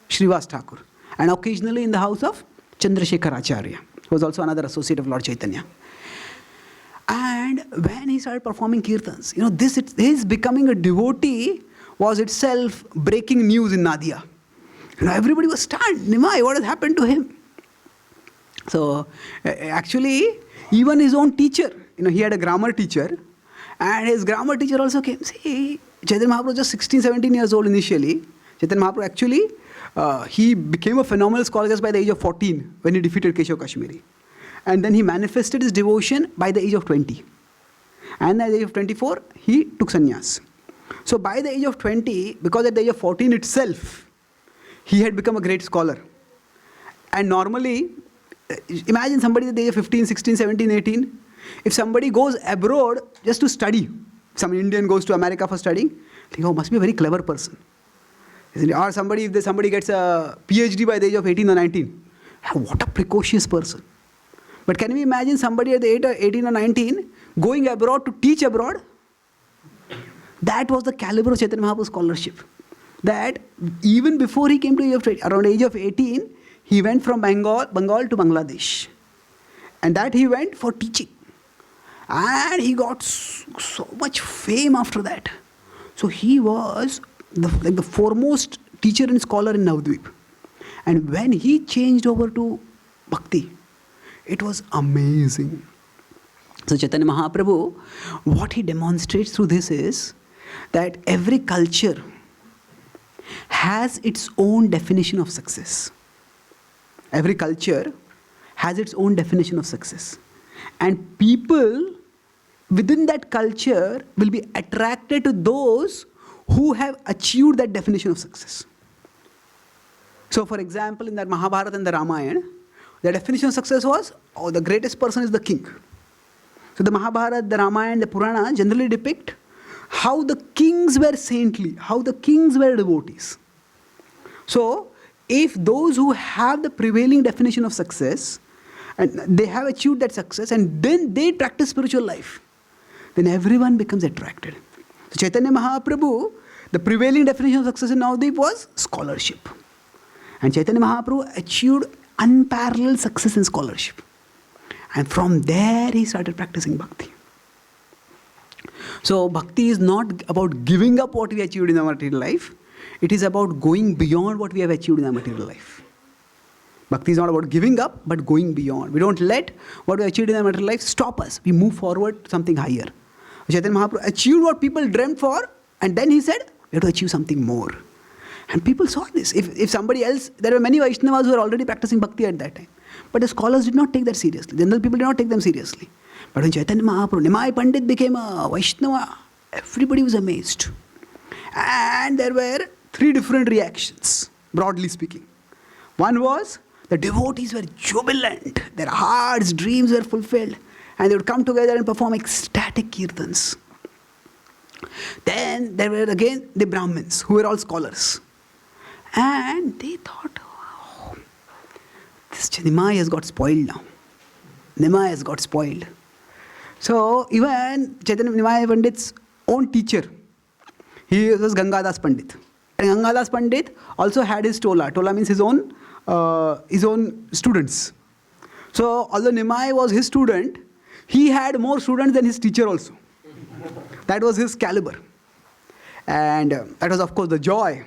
Srivas Thakur, and occasionally in the house of Chandrasekhar-Acharya, who was also another associate of Lord Chaitanya. And when he started performing kirtans, his becoming a devotee was itself breaking news in Nadia. Everybody was stunned. Nimai, what has happened to him? So actually, even his own teacher, he had a grammar teacher, and his grammar teacher also came. See, Chaitanya Mahaprabhu was just 16, 17 years old initially. Chaitanya Mahaprabhu actually, he became a phenomenal scholar just by the age of 14 when he defeated Keshav Kashmiri. And then he manifested his devotion by the age of 20. And at the age of 24, he took sannyas. So by the age of 20, because at the age of 14 itself, he had become a great scholar. And normally, imagine somebody at the age of 15, 16, 17, 18. If somebody goes abroad just to study, some Indian goes to America for studying, think, oh, must be a very clever person. Isn't it? Or if somebody gets a PhD by the age of 18 or 19, what a precocious person. But can we imagine somebody at the age of 18 or 19 going abroad to teach abroad? That was the caliber of Chaitanya Mahaprabhu's scholarship. That even before he came to around the age of 18, he went from Bengal to Bangladesh. And that he went for teaching. And he got so much fame after that. So he was the foremost teacher and scholar in Navadvip. And when he changed over to Bhakti, it was amazing. So Chaitanya Mahaprabhu, what he demonstrates through this is that every culture has its own definition of success. Every culture has its own definition of success. And people within that culture will be attracted to those who have achieved that definition of success. So for example, in that Mahabharata and the Ramayana, the definition of success was, the greatest person is the king. So the Mahabharata, the Ramayana, the Purana generally depict how the kings were saintly, how the kings were devotees. So if those who have the prevailing definition of success, and they have achieved that success, and then they practice spiritual life, then everyone becomes attracted. So Chaitanya Mahaprabhu, the prevailing definition of success in Navadvip was scholarship. And Chaitanya Mahaprabhu achieved unparalleled success in scholarship. And from there he started practicing bhakti. So bhakti is not about giving up what we achieved in our material life. It is about going beyond what we have achieved in our material life. Bhakti is not about giving up, but going beyond. We don't let what we achieved in our material life stop us. We move forward to something higher. Chaitanya Mahaprabhu achieved what people dreamt for, and then he said, we have to achieve something more. And people saw this. If somebody else, there were many Vaishnavas who were already practicing bhakti at that time. But the scholars did not take that seriously. General people did not take them seriously. But when Chaitanya Mahaprabhu, Nimai Pandit became a Vaishnava, everybody was amazed. And there were 3 different reactions, broadly speaking. One was, the devotees were jubilant. Their hearts, dreams were fulfilled. And they would come together and perform ecstatic kirtans. Then there were again the Brahmins, who were all scholars. And they thought, oh, this Nimai has got spoiled now. Nimai has got spoiled. So even Chaitanya Nimai Pandit's own teacher, he was Gangadas Pandit. And Gangadas Pandit also had his tola. Tola means his own students. So although Nimai was his student, he had more students than his teacher also. That was his caliber. And that was, of course, the joy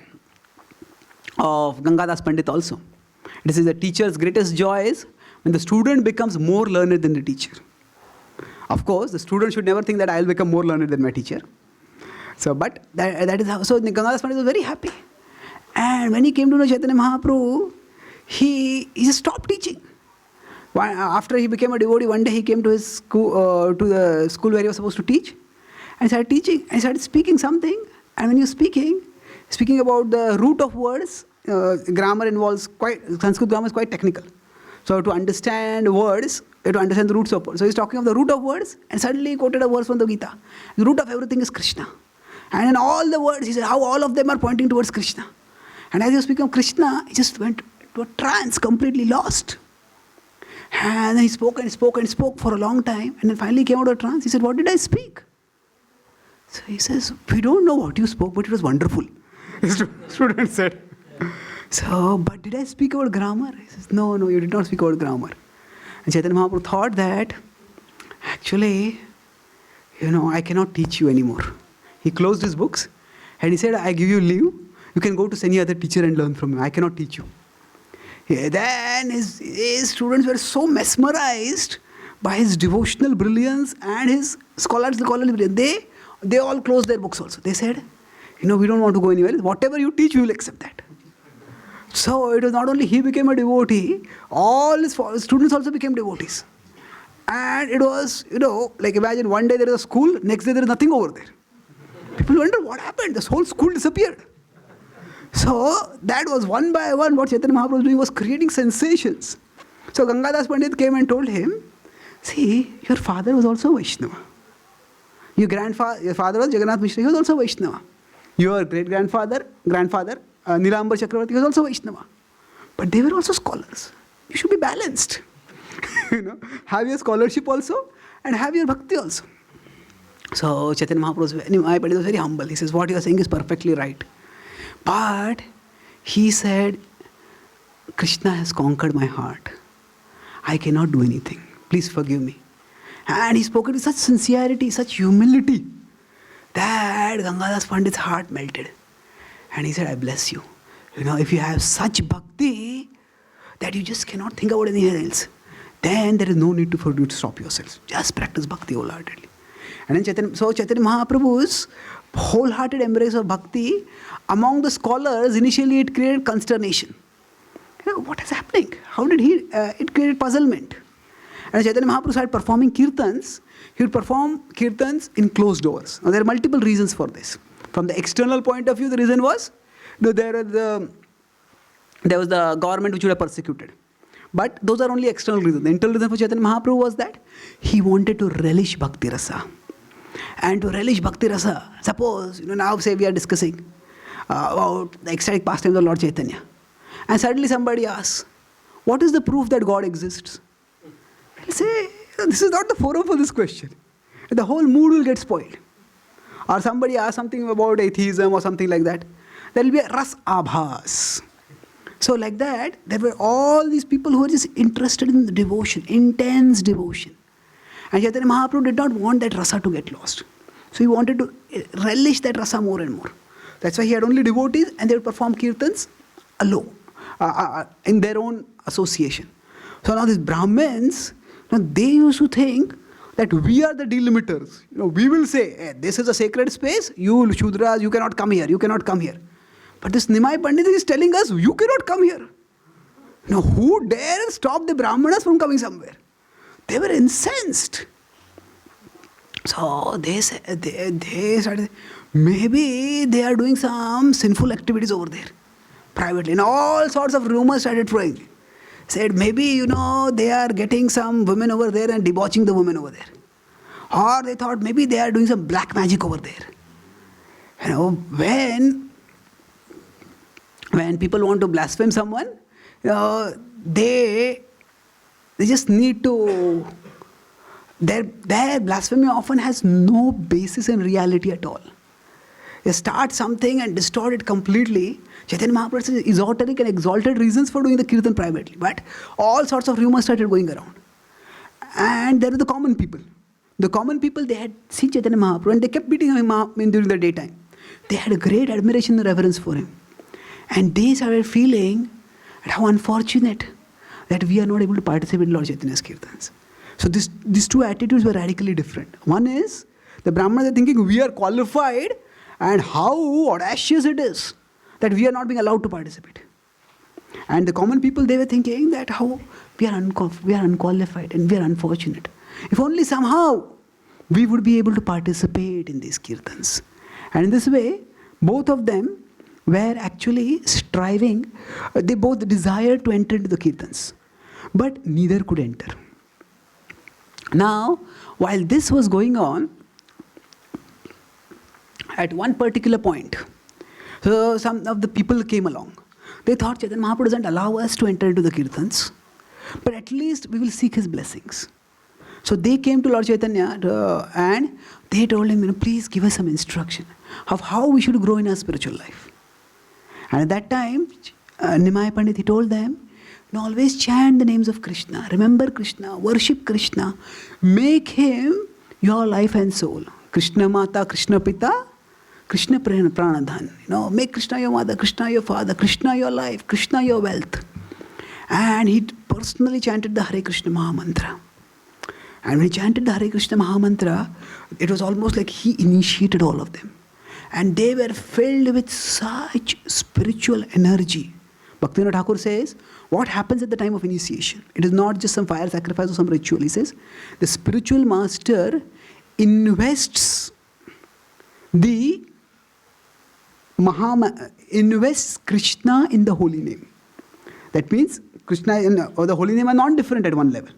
of Gangadas Pandit also. This is the teacher's greatest joy is when the student becomes more learned than the teacher. Of course, the student should never think that I will become more learned than my teacher. So, but that is how. So Gangadas Pandit was very happy. And when he came to know Chaitanya Mahaprabhu, he just stopped teaching. After he became a devotee, one day he came to his school, to the school where he was supposed to teach, and started teaching, and started speaking something. And when you're speaking about the root of words, grammar involves Sanskrit grammar is quite technical. So to understand words, you have to understand the roots of words. So he's talking of the root of words, and suddenly he quoted a verse from the Gita. The root of everything is Krishna. And in all the words, he said how all of them are pointing towards Krishna. And as he was speaking of Krishna, he just went to a trance, completely lost. And then he spoke and spoke and spoke for a long time. And then finally came out of a trance. He said, what did I speak? So he says, we don't know what you spoke, but it was wonderful. Student said. So, but did I speak about grammar? He says, no, you did not speak about grammar. And Chaitanya Mahaprabhu thought that, actually, I cannot teach you anymore. He closed his books and he said, I give you leave. You can go to any other teacher and learn from him. I cannot teach you. Then his students were so mesmerized by his devotional brilliance and his scholarly brilliance. They all closed their books also. They said, we don't want to go anywhere. Whatever you teach, we will accept that. So it was not only he became a devotee, all his students also became devotees. And it was, like imagine one day there is a school, next day there is nothing over there. People wonder what happened. This whole school disappeared. So that was one by one what Chaitanya Mahaprabhu was doing, was creating sensations. So Gangadas Pandit came and told him, see, your father was also Vaishnava. Your father was Jagannath Mishra, he was also Vaishnava. Your great-grandfather, Nilambar Chakravarti was also Vaishnava. But they were also scholars. You should be balanced. Have your scholarship also and have your bhakti also. So Chaitanya Mahaprabhu was very humble. He says, what you are saying is perfectly right. But he said, Krishna has conquered my heart. I cannot do anything. Please forgive me. And he spoke with such sincerity, such humility, that Gangadas Pandit's heart melted. And he said, I bless you. If you have such bhakti that you just cannot think about anything else, then there is no need for you to stop yourself. Just practice bhakti wholeheartedly. And then Chaitanya Mahaprabhu's wholehearted embrace of bhakti, among the scholars, initially it created consternation. What is happening? How did it created puzzlement. And Chaitanya Mahaprabhu started performing kirtans. He would perform kirtans in closed doors. Now there are multiple reasons for this. From the external point of view, the reason was there was the government which would have persecuted. But those are only external reasons. The internal reason for Chaitanya Mahaprabhu was that he wanted to relish bhakti rasa. And to relish bhakti rasa, suppose, now say we are discussing about the ecstatic pastimes of Lord Chaitanya. And suddenly somebody asks, what is the proof that God exists? I'll say, this is not the forum for this question. The whole mood will get spoiled. Or somebody asks something about atheism or something like that. There will be a ras abhas. So like that, there were all these people who were just interested in the devotion, intense devotion. And Chaitanya Mahaprabhu did not want that rasa to get lost. So he wanted to relish that rasa more and more. That's why he had only devotees and they would perform kirtans alone, in their own association. So now these Brahmins, they used to think that we are the delimiters. We will say, hey, this is a sacred space, you Shudras, you cannot come here, you cannot come here. But this Nimai Pandit is telling us, you cannot come here. Who dare stop the Brahmanas from coming somewhere? They were incensed. So they started, maybe they are doing some sinful activities over there, privately. And all sorts of rumors started flowing. Said maybe, they are getting some women over there and debauching the women over there. Or they thought maybe they are doing some black magic over there. When people want to blaspheme someone, they just need to, their blasphemy often has no basis in reality at all. They start something and distort it completely. Chaitanya Mahaprabhu says esoteric and exalted reasons for doing the kirtan privately. But all sorts of rumors started going around. And there are the common people. The common people, they had seen Chaitanya Mahaprabhu and they kept beating him up during the daytime. They had a great admiration and reverence for him. And they started feeling how unfortunate that we are not able to participate in Lord Chaitanya's kirtans. So these two attitudes were radically different. One is, the Brahmanas are thinking we are qualified and how audacious it is that we are not being allowed to participate. And the common people, they were thinking that how we are unqualified and we are unfortunate. If only somehow we would be able to participate in these kirtans. And in this way, both of them were actually striving, they both desired to enter into the kirtans. But neither could enter. Now, while this was going on, at one particular point, so some of the people came along. They thought Chaitanya Mahaprabhu doesn't allow us to enter into the kirtans, but at least we will seek his blessings. So they came to Lord Chaitanya and they told him, please give us some instruction of how we should grow in our spiritual life. And at that time, Nimai Pandit, he told them, always chant the names of Krishna, remember Krishna, worship Krishna, make him your life and soul. Krishna Mata, Krishna Pita, Krishna Pranadhan. Make Krishna your mother, Krishna your father, Krishna your life, Krishna your wealth. And he personally chanted the Hare Krishna Mahamantra. And when he chanted the Hare Krishna Mahamantra, it was almost like he initiated all of them. And they were filled with such spiritual energy. Bhaktivinoda Thakur says, what happens at the time of initiation? It is not just some fire sacrifice or some ritual. He says, the spiritual master invests invests Krishna in the holy name. That means Krishna or the holy name are not different at one level.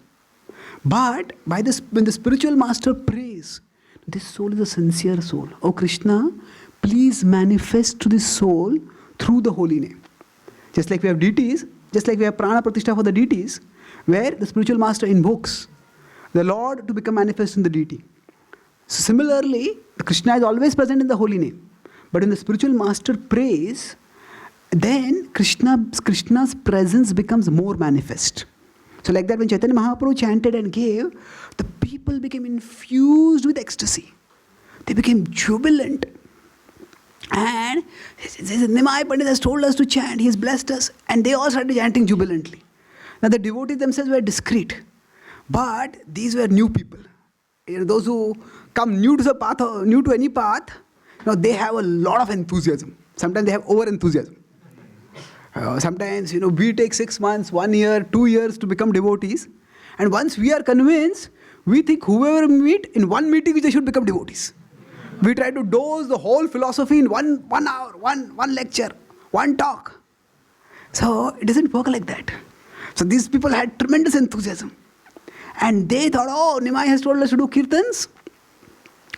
But when the spiritual master prays, this soul is a sincere soul. Oh Krishna, please manifest to this soul through the holy name. Just like we have deities, just like we have prana pratishtha for the deities, where the spiritual master invokes the Lord to become manifest in the deity. So similarly, Krishna is always present in the holy name. But when the spiritual master prays, then Krishna's presence becomes more manifest. So like that, when Chaitanya Mahaprabhu chanted and gave, the people became infused with ecstasy. They became jubilant. And Nimai Pandit has told us to chant, he has blessed us, and they all started chanting jubilantly. Now the devotees themselves were discreet, but these were new people. Those who come new to the path, or new to any path, they have a lot of enthusiasm. Sometimes they have over-enthusiasm. Sometimes, we take 6 months, 1 year, 2 years to become devotees. And once we are convinced, we think whoever we meet, in one meeting they should become devotees. We try to dose the whole philosophy in one hour, one lecture, one talk. So it doesn't work like that. So these people had tremendous enthusiasm. And they thought, Nimai has told us to do kirtans.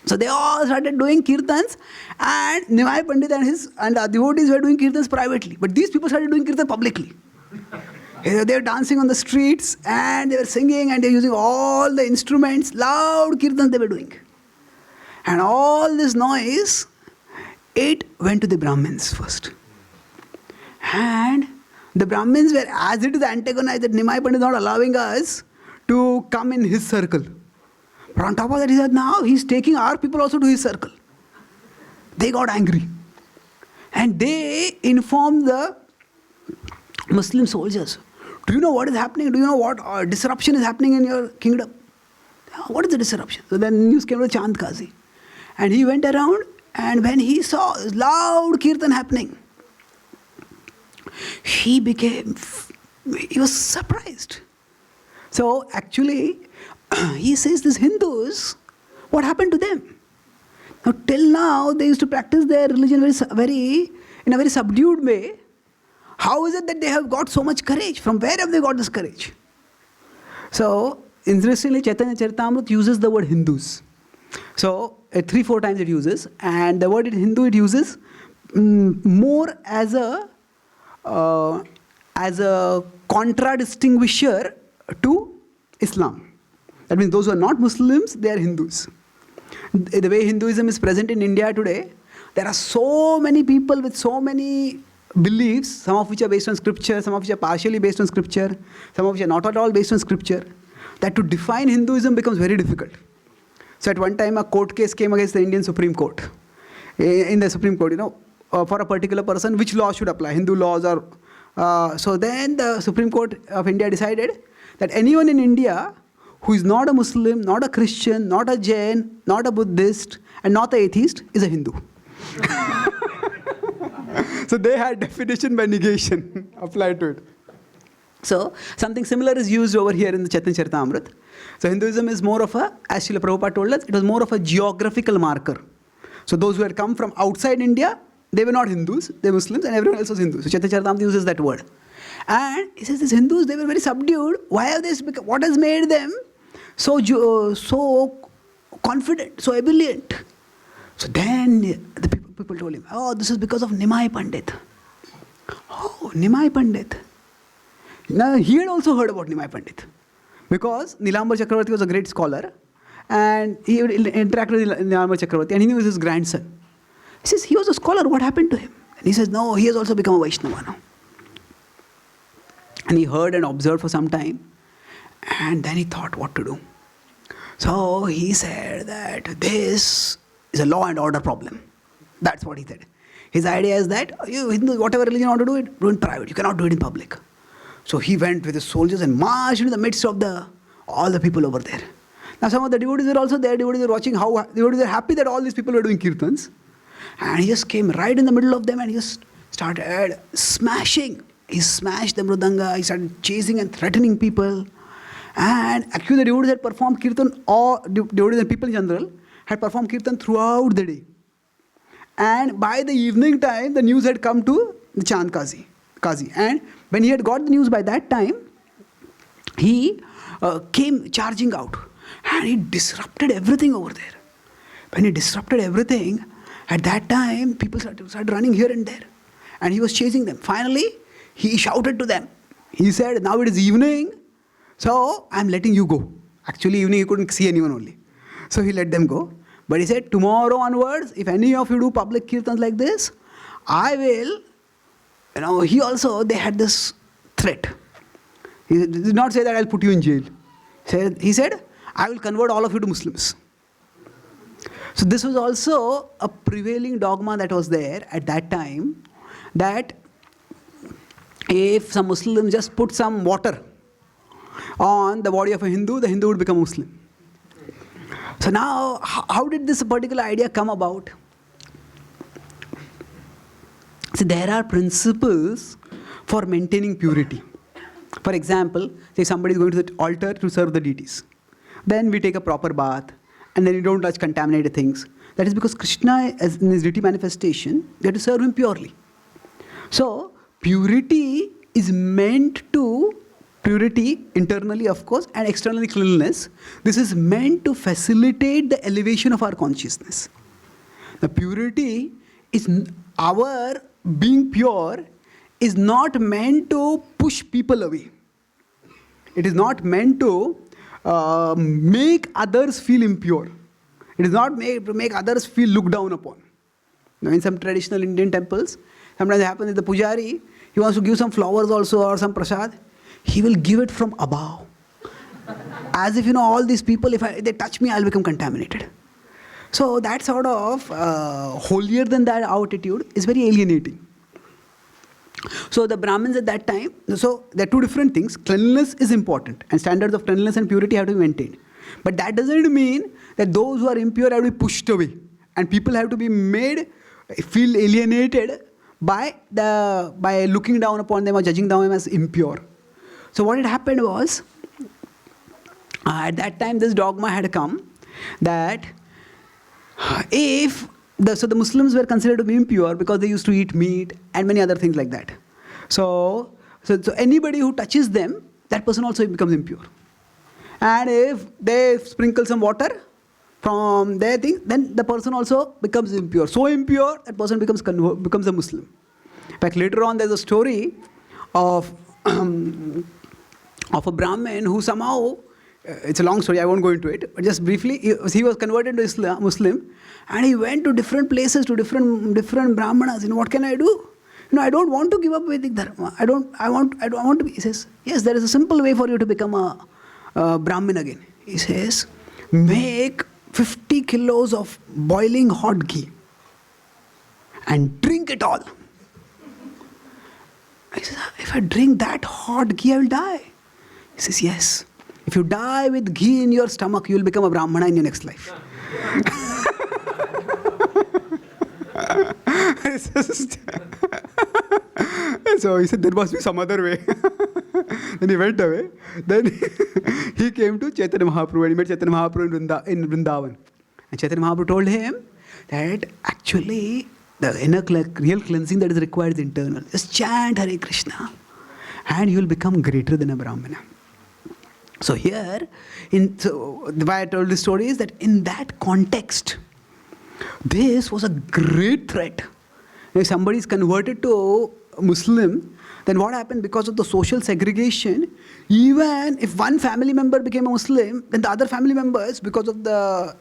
So they all started doing kirtans, and Nimai Pandit and the devotees were doing kirtans privately. But these people started doing kirtan publicly. They were dancing on the streets, and they were singing, and they were using all the instruments, loud kirtans they were doing. And all this noise, it went to the Brahmins first. And the Brahmins were, as it is antagonized, that Nimai Pandit is not allowing us to come in his circle. But on top of that, he said, now he's taking our people also to his circle. They got angry. And they informed the Muslim soldiers, do you know what is happening? Do you know what disruption is happening in your kingdom? What is the disruption? So then news came to Chand Kazhi. And he went around, and when he saw loud kirtan happening, he was surprised. So actually, he says, these Hindus, what happened to them? Now, till now, they used to practice their religion in a very subdued way. How is it that they have got so much courage? From where have they got this courage? So, interestingly, Chaitanya Charitamrita uses the word Hindus. So, 3-4 times it uses, and the word in Hindu it uses more as a contradistinguisher to Islam. That means those who are not Muslims, they are Hindus. The way Hinduism is present in India today, there are so many people with so many beliefs, some of which are based on scripture, some of which are partially based on scripture, some of which are not at all based on scripture, that to define Hinduism becomes very difficult. So at one time a court case came against the Indian Supreme Court. In the Supreme Court, for a particular person, which law should apply, Hindu laws or... so then the Supreme Court of India decided that anyone in India who is not a Muslim, not a Christian, not a Jain, not a Buddhist, and not an atheist is a Hindu. So they had definition by negation applied to it. So something similar is used over here in the Chaitanya Charitamrita. So Hinduism is more of as Srila Prabhupada told us, it was more of a geographical marker. So those who had come from outside India, they were not Hindus, they were Muslims, and everyone else was Hindu. So Chaitanya Charitamrita uses that word. And he says these Hindus, they were very subdued. Why have they, what has made them so confident, so ebullient? So then the people told him, this is because of Nimai Pandit. Oh, Nimai Pandit. Now he had also heard about Nimai Pandit. Because Nilambar Chakravarti was a great scholar, and he would interact with Nilambar Chakravarti, and he knew he was his grandson. He says, he was a scholar, what happened to him? And he says, no, he has also become a Vaishnava now. And he heard and observed for some time. And then he thought what to do. So he said that this is a law and order problem. That's what he said. His idea is that you, whatever religion you want to do it, do it in private. You cannot do it in public. So he went with his soldiers and marched into the midst of all the people over there. Now some of the devotees were also there. Devotees were watching how devotees were happy that all these people were doing kirtans. And he just came right in the middle of them and he just started smashing. He smashed the mridanga. He started chasing and threatening people. And actually the devotees had performed kirtan, or devotees and people in general had performed kirtan throughout the day. And by the evening time, the news had come to the Chand Kazhi. And when he had got the news by that time, he came charging out. And he disrupted everything over there. When he disrupted everything, at that time, people started running here and there. And he was chasing them. Finally, he shouted to them. He said, now it is evening, so I am letting you go. Actually, evening he couldn't see anyone only. So he let them go. But he said, tomorrow onwards, if any of you do public kirtans like this, I will, they had this threat. He did not say that I'll put you in jail. He said, I will convert all of you to Muslims. So this was also a prevailing dogma that was there at that time, that if some Muslim just put some water on the body of a Hindu, the Hindu would become Muslim. So now, how did this particular idea come about? So there are principles for maintaining purity. For example, say somebody is going to the altar to serve the deities. Then we take a proper bath, and then you don't touch contaminated things. That is because Krishna, as in his deity manifestation, they have to serve him purely. So, purity is meant to, purity internally of course, and externally cleanliness. This is meant to facilitate the elevation of our consciousness. The purity is, our being pure is not meant to push people away. It is not meant to make others feel impure. It is not made to make others feel looked down upon. Now, in some traditional Indian temples, sometimes it happens that the pujari, he wants to give some flowers also or some prasad, he will give it from above. As if, all these people, if they touch me, I'll become contaminated. So that sort of holier than that attitude is very alienating. So the Brahmins at that time, so there are two different things. Cleanliness is important, and standards of cleanliness and purity have to be maintained. But that doesn't mean that those who are impure have to be pushed away, and people have to be made feel alienated by looking down upon them or judging them as impure. So what had happened was, at that time this dogma had come that so the Muslims were considered to be impure because they used to eat meat and many other things like that. So anybody who touches them, that person also becomes impure. And if they sprinkle some water from their thing, then the person also becomes impure. So impure, that person becomes a Muslim. In fact, later on there's a story of a Brahmin who somehow, it's a long story, I won't go into it, but just briefly, he was converted to Muslim, and he went to different places, to different Brahmanas. What can I do? I don't want to give up Vedic Dharma. I don't want to be. He says, yes, there is a simple way for you to become a Brahmin again. He says, make 50 kilos of boiling hot ghee and drink it all. I said, if I drink that hot ghee, I will die. He says, yes. If you die with ghee in your stomach, you will become a Brahmana in your next life. So he said, there must be some other way. Then he went away. Then he came to Chaitanya Mahaprabhu, and he met Chaitanya Mahaprabhu in Vrindavan. And Chaitanya Mahaprabhu told him that actually the inner real cleansing that is required is internal. Just chant Hare Krishna and you will become greater than a Brahmana. So here, why I told this story is that in that context, this was a great threat. If somebody is converted to Muslim, then what happened? Because of the social segregation, even if one family member became a Muslim, then the other family members, because of the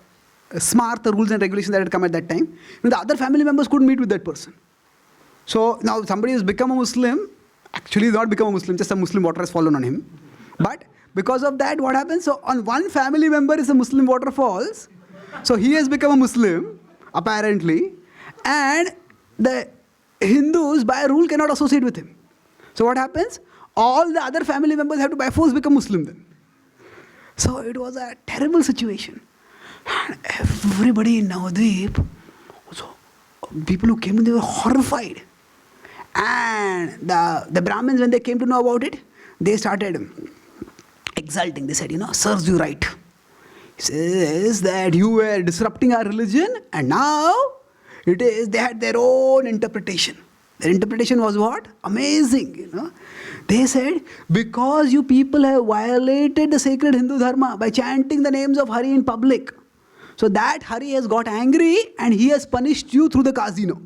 smart rules and regulations that had come at that time, the other family members couldn't meet with that person. So now somebody who's become a Muslim, actually not become a Muslim, just a Muslim water has fallen on him. But because of that, what happens? So on one family member is a Muslim water falls. So he has become a Muslim, apparently. And the Hindus, by rule, cannot associate with him. So what happens? All the other family members have to by force become Muslim then. So it was a terrible situation. And everybody in Navadvip, so people who came, they were horrified. And the Brahmins, when they came to know about it, they started exulting. They said, serves you right. He says that you were disrupting our religion, and now they had their own interpretation. Their interpretation was what? Amazing, They said, because you people have violated the sacred Hindu dharma by chanting the names of Hare in public. So that Hare has got angry and he has punished you through the casino.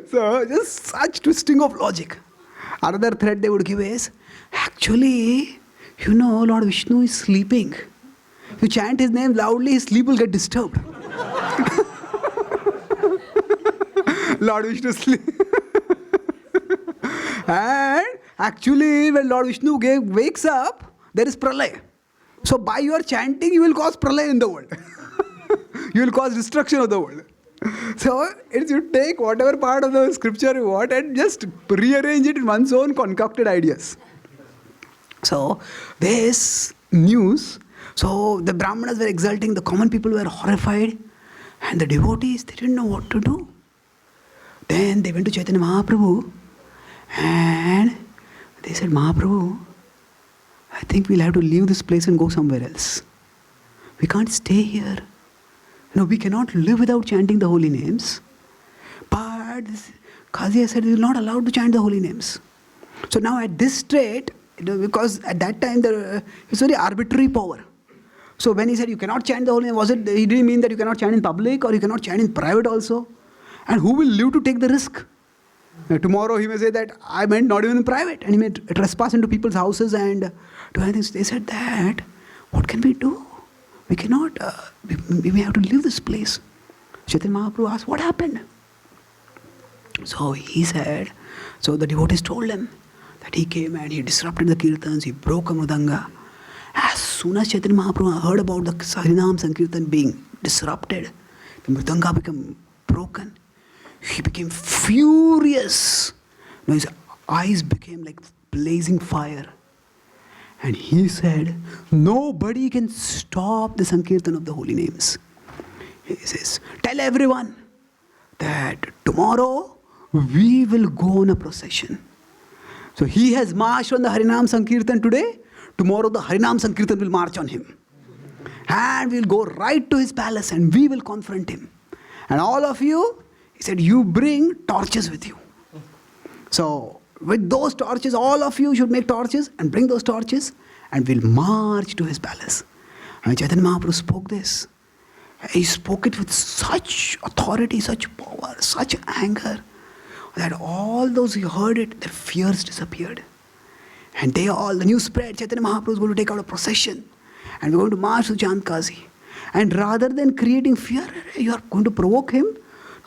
So just such twisting of logic. Another threat they would give is, actually, Lord Vishnu is sleeping. If you chant his name loudly, his sleep will get disturbed. Lord Vishnu sleep. And actually, when Lord Vishnu wakes up, there is pralay. So by your chanting, you will cause pralay in the world. You will cause destruction of the world. So you take whatever part of the scripture you want and just rearrange it in one's own concocted ideas. So this news, so the Brahmanas were exulting, the common people were horrified, and the devotees, they didn't know what to do. Then they went to Chaitanya Mahaprabhu and they said, Mahaprabhu, I think we'll have to leave this place and go somewhere else. We can't stay here. We cannot live without chanting the holy names. But Kazhi said, we are not allowed to chant the holy names. So now at this state, because at that time it's very arbitrary power. So when he said you cannot chant the holy name, he didn't mean that you cannot chant in public or you cannot chant in private also? And who will live to take the risk? Tomorrow he may say that I meant not even in private, and he may trespass into people's houses and do anything. They said that, what can we do? We cannot, we may have to leave this place. Chaitanya Mahaprabhu asked, what happened? So he said, so the devotees told him that he came and he disrupted the kirtans, he broke a mridanga. As soon as Chaitanya Mahaprabhu heard about the Harinam Sankirtan being disrupted, the mridanga became broken. He became furious. His eyes became like blazing fire. And he said, nobody can stop the Sankirtan of the holy names. He says, tell everyone that tomorrow we will go on a procession. So he has marched on the Harinam Sankirtan today. Tomorrow the Harinam Sankirtan will march on him. And we'll go right to his palace and we will confront him. And all of you, he said, you bring torches with you. So with those torches, all of you should make torches and bring those torches and we'll march to his palace. And Chaitanya Mahaprabhu spoke this. He spoke it with such authority, such power, such anger, that all those who heard it, their fears disappeared. And the news spread, Chaitanya Mahaprabhu is going to take out a procession and we're going to march to Chand Kazhi. And rather than creating fear, you are going to provoke him.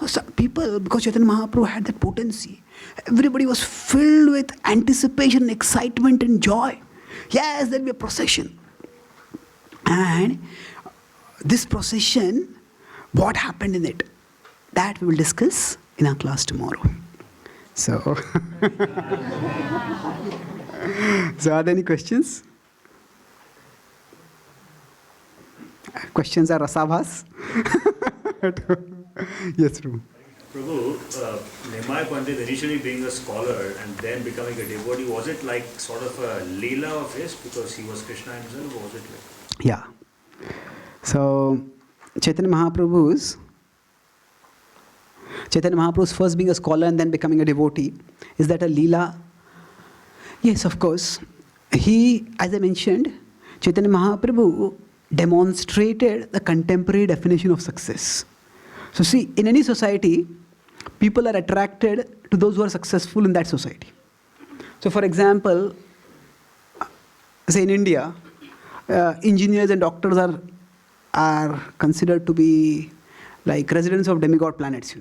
Some people, because Chaitanya Mahaprabhu had that potency, everybody was filled with anticipation, excitement and joy. Yes, there will be a procession. And this procession, what happened in it, that we will discuss in our class tomorrow. So, are there any questions? Questions are rasabhas. Yes, Prabhu. Prabhu, Nimai Pandit initially being a scholar and then becoming a devotee, was it like sort of a Lila of his because he was Krishna himself, or was it like? Yeah. So, Chaitanya Mahaprabhu's first being a scholar and then becoming a devotee, is that a Lila? Yes, of course. He, as I mentioned, Chaitanya Mahaprabhu demonstrated the contemporary definition of success. So see, in any society, people are attracted to those who are successful in that society. So for example, say in India, engineers and doctors are considered to be like residents of demigod planets,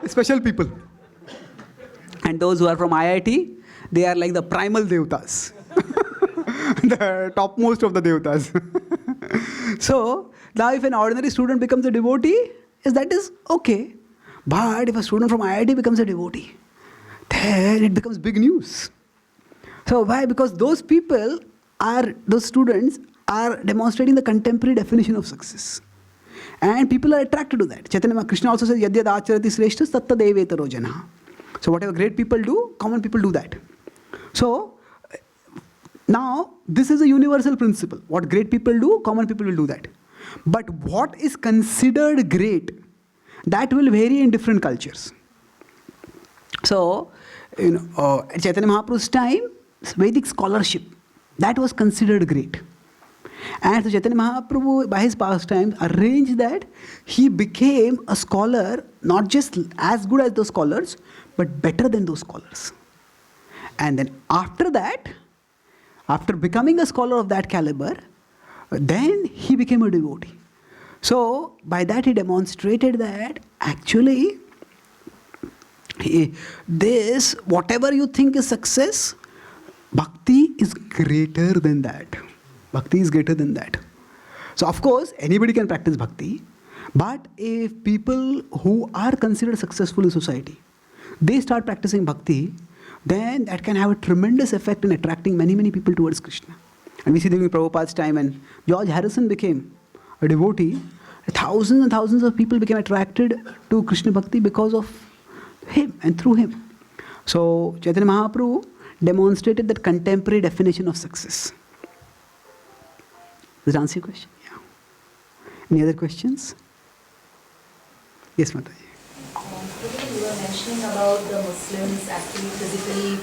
Special people. And those who are from IIT, they are like the primal devtas. The topmost of the devtas. So, now if an ordinary student becomes a devotee, that is okay. But if a student from IIT becomes a devotee, then it becomes big news. So why? Because those students are demonstrating the contemporary definition of success. And people are attracted to that. Chaitanya Krishna also says, Yadyad acharati sreshtas tatta devetaro janaha. So whatever great people do, common people do that. So now this is a universal principle. What great people do, common people will do that. But what is considered great, that will vary in different cultures. So, at Chaitanya Mahaprabhu's time, Vedic scholarship, that was considered great. And so Chaitanya Mahaprabhu, by his pastime, arranged that he became a scholar, not just as good as those scholars, but better than those scholars. And then after that, after becoming a scholar of that caliber, then he became a devotee. So, by that he demonstrated that actually, this, whatever you think is success, bhakti is greater than that. Bhakti is greater than that. So, of course, anybody can practice bhakti, but if people who are considered successful in society, they start practicing bhakti, then that can have a tremendous effect in attracting many, many people towards Krishna. And we see during Prabhupada's time, when George Harrison became a devotee, thousands and thousands of people became attracted to Krishna bhakti because of him and through him. So Chaitanya Mahaprabhu demonstrated that contemporary definition of success. Does that answer your question? Yeah. Any other questions? Yes, Mataji. You were mentioning about the Muslims actually physically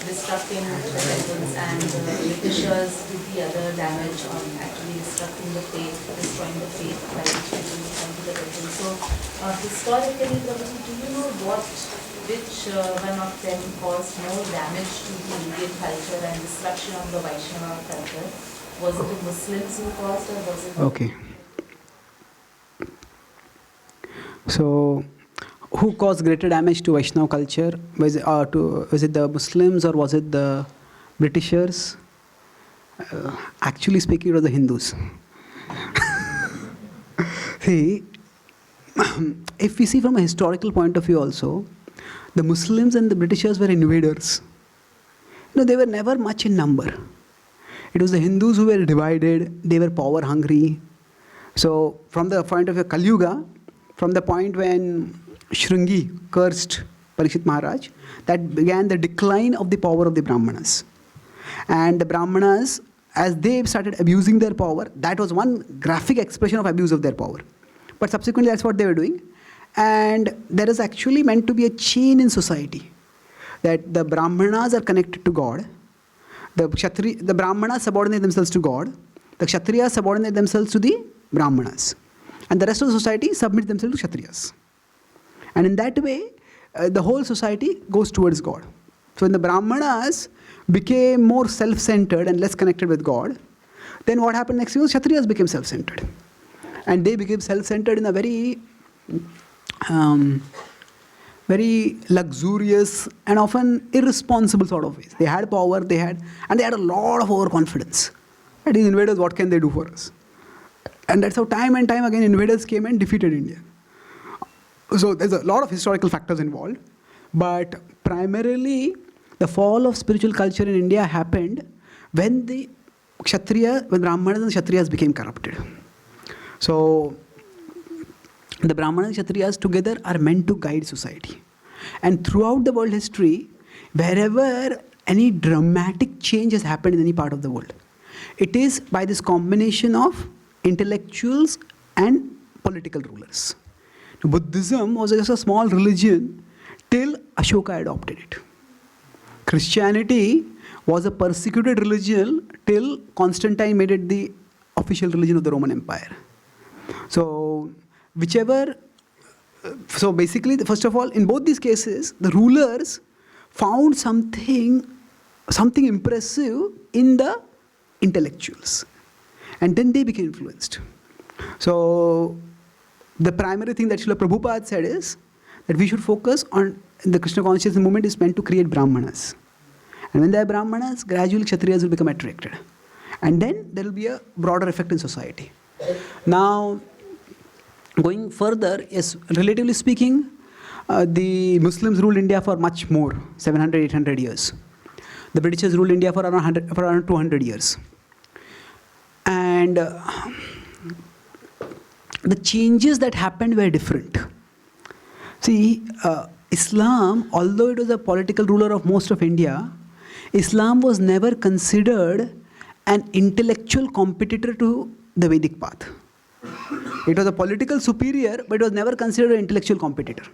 disrupting the temples and the Britishers did the other damage on actually disrupting the faith, destroying the faith by which people come to the temple. So historically, Prabhupada, do you know which one of them caused more damage to the Indian culture and destruction of the Vaishnava culture? Was it the Muslims who caused, or was it... Okay. So, who caused greater damage to Vaishnava culture? Was it the Muslims or was it the Britishers? Actually speaking, it was the Hindus. See, if we see from a historical point of view also, the Muslims and the Britishers were invaders. They were never much in number. It was the Hindus who were divided, they were power hungry. So, from the point of view of Kali Yuga, from the point when Shringi cursed Parikshit Maharaj, that began the decline of the power of the Brahmanas. And the Brahmanas, as they started abusing their power, that was one graphic expression of abuse of their power. But subsequently, that's what they were doing. And there is actually meant to be a chain in society, that the Brahmanas are connected to God, the Brahmanas subordinate themselves to God, the Kshatriyas subordinate themselves to the Brahmanas, and the rest of the society submit themselves to Kshatriyas. And in that way, the whole society goes towards God. So when the Brahmanas became more self-centered and less connected with God, then what happened next was Kshatriyas became self-centered. And they became self-centered in a very luxurious and often irresponsible sort of ways. They had power, and they had a lot of overconfidence. Right? These invaders, what can they do for us? And that's how time and time again invaders came and defeated India. So there's a lot of historical factors involved. But primarily, the fall of spiritual culture in India happened when when Brahmanas and Kshatriyas became corrupted. So the Brahmanas and Kshatriyas together are meant to guide society. And throughout the world history, wherever any dramatic change has happened in any part of the world, it is by this combination of intellectuals and political rulers. Buddhism was just a small religion till Ashoka adopted it. Christianity was a persecuted religion till Constantine made it the official religion of the Roman Empire. So basically, first of all, in both these cases, the rulers found something impressive in the intellectuals. And then they became influenced. So the primary thing that Srila Prabhupada said is that we should focus on the Krishna consciousness movement is meant to create Brahmanas. And when there are Brahmanas, gradually Kshatriyas will become attracted. And then there will be a broader effect in society. Now, going further, yes, relatively speaking, the Muslims ruled India for much more, 700, 800 years. The Britishers ruled India for around 200 years. And the changes that happened were different. See, Islam, although it was a political ruler of most of India, Islam was never considered an intellectual competitor to the Vedic path. It was a political superior, but it was never considered an intellectual competitor.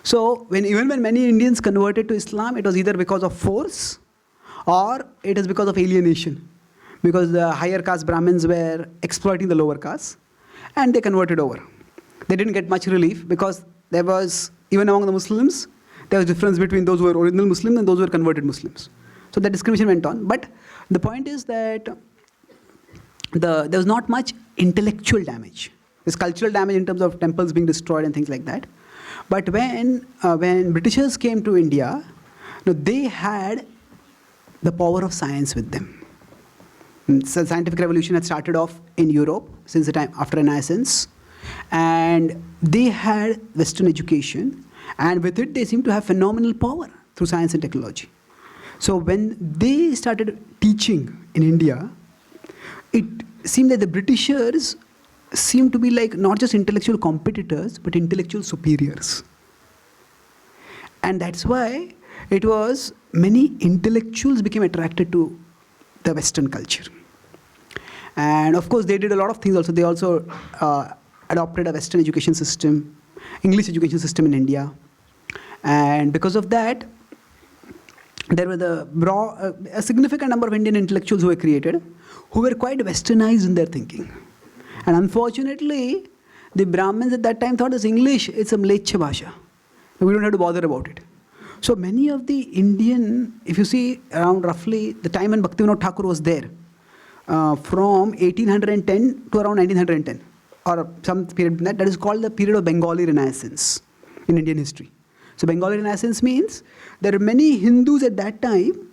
So, even when many Indians converted to Islam, it was either because of force or it is because of alienation. Because the higher caste Brahmins were exploiting the lower caste and they converted over. They didn't get much relief because there was, even among the Muslims, there was difference between those who were original Muslims and those who were converted Muslims. So that discrimination went on. But the point is that there was not much intellectual damage. There's cultural damage in terms of temples being destroyed and things like that. But when Britishers came to India, they had the power of science with them. So the scientific revolution had started off in Europe since the time after Renaissance, and they had Western education, and with it they seemed to have phenomenal power through science and technology. So when they started teaching in India, it seemed that the Britishers seemed to be like not just intellectual competitors, but intellectual superiors. And that's why it was many intellectuals became attracted to the Western culture. And of course, they did a lot of things also. They also adopted a Western education system, English education system in India. And because of that, there were a significant number of Indian intellectuals who were created, who were quite westernized in their thinking. And unfortunately, the Brahmins at that time thought this English, it's a Mlecha Bhasha. We don't have to bother about it. So many of the Indian, if you see around roughly the time when Bhaktivedanta Thakur was there, from 1810 to around 1910, or some period that is called the period of Bengali Renaissance in Indian history. So Bengali Renaissance means there are many Hindus at that time.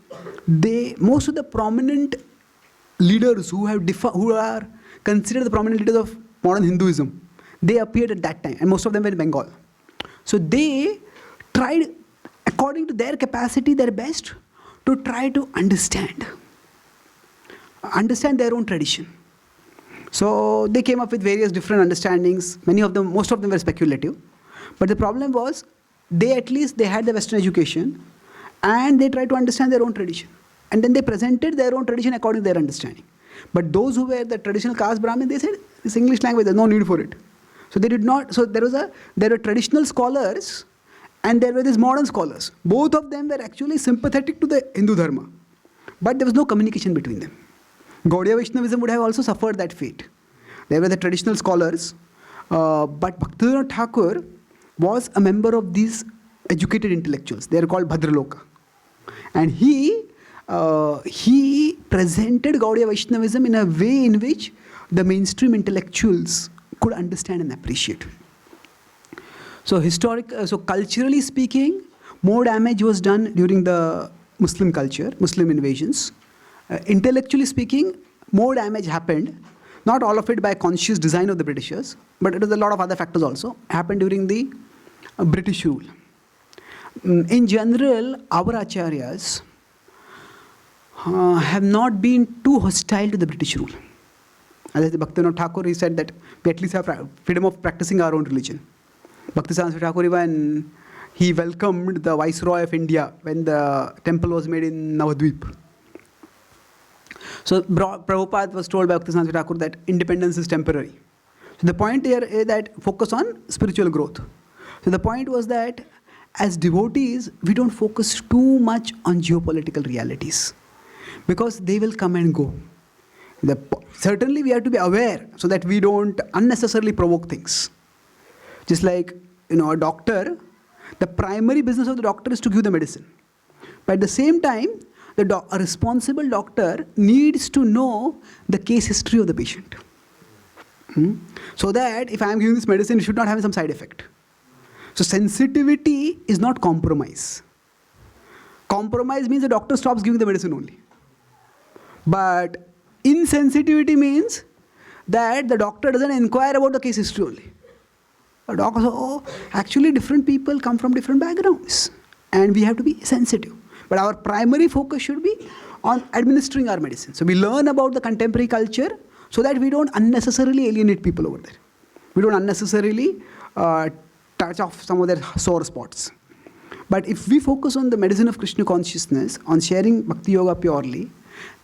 Most of the prominent leaders who are considered the prominent leaders of modern Hinduism, they appeared at that time, and most of them were in Bengal. So they tried, according to their capacity, their best to try to understand their own tradition. So they came up with various different understandings. Most of them were speculative. But the problem was, they had the Western education, and they tried to understand their own tradition. And then they presented their own tradition according to their understanding. But those who were the traditional caste Brahmin, they said, this English language, there's no need for it. So they did not, so there were traditional scholars, and there were these modern scholars. Both of them were actually sympathetic to the Hindu Dharma. But there was no communication between them. Gaudiya Vaishnavism would have also suffered that fate. There were the traditional scholars, but Bhaktivedanta Thakur was a member of these educated intellectuals. They are called Bhadraloka. And he presented Gaudiya Vaishnavism in a way in which the mainstream intellectuals could understand and appreciate. So culturally speaking, more damage was done during the Muslim culture, Muslim invasions. Intellectually speaking, more damage happened, not all of it by conscious design of the Britishers, but it was a lot of other factors also, happened during the British rule. In general, our acharyas have not been too hostile to the British rule. As Bhaktivedanta Thakur, he said that we at least have freedom of practicing our own religion. Bhaktivedanta Thakur, even he welcomed the Viceroy of India when the temple was made in Navadvip. So Prabhupada was told by Bhaktivedanta Thakur that independence is temporary. So the point here is that focus on spiritual growth. So the point was that as devotees, we don't focus too much on geopolitical realities, because they will come and go. Certainly we have to be aware so that we don't unnecessarily provoke things. Just like, a doctor, the primary business of the doctor is to give the medicine. But at the same time, a responsible doctor needs to know the case history of the patient. So that if I am giving this medicine, it should not have some side effect. So sensitivity is not compromise. Compromise means the doctor stops giving the medicine only. But insensitivity means that the doctor doesn't inquire about the case history only. A doctor says, oh, actually different people come from different backgrounds. And we have to be sensitive. But our primary focus should be on administering our medicine. So we learn about the contemporary culture so that we don't unnecessarily alienate people over there. We don't unnecessarily touch off some of their sore spots. But if we focus on the medicine of Krishna consciousness, on sharing Bhakti Yoga purely,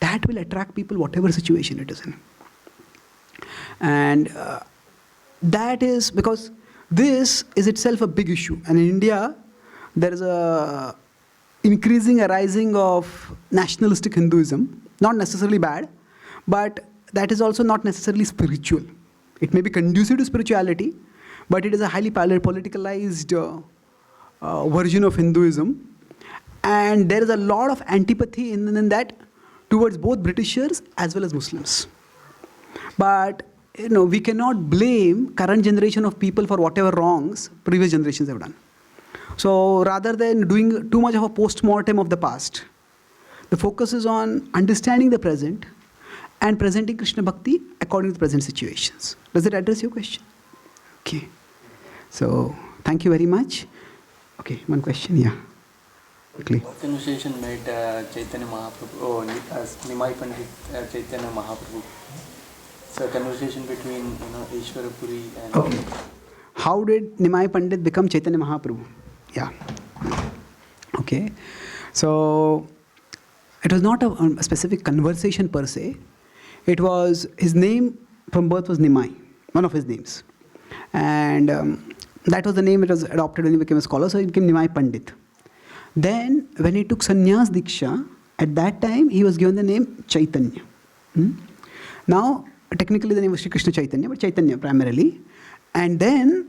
that will attract people whatever situation it is in. And that is because this is itself a big issue. And in India, there is a increasing arising of nationalistic Hinduism. Not necessarily bad, but that is also not necessarily spiritual. It may be conducive to spirituality, but it is a highly politicalized version of Hinduism. And there is a lot of antipathy in that towards both Britishers as well as Muslims. But we cannot blame current generation of people for whatever wrongs previous generations have done. So rather than doing too much of a post-mortem of the past, the focus is on understanding the present and presenting Krishna Bhakti according to the present situations. Does it address your question? Okay. So, thank you very much. Okay, one question, yeah. Quickly. What conversation made Chaitanya Mahaprabhu, Nimai Pandit Chaitanya Mahaprabhu? So, conversation between Ishvara Puri and... Okay. How did Nimai Pandit become Chaitanya Mahaprabhu? Yeah. Okay. So, it was not a specific conversation per se. It was, his name from birth was Nimai, one of his names. And that was the name it was adopted when he became a scholar, so he became Nimai Pandit. Then, when he took Sannyas Diksha, at that time, he was given the name Chaitanya. Now, technically the name was Sri Krishna Chaitanya, but Chaitanya primarily. And then,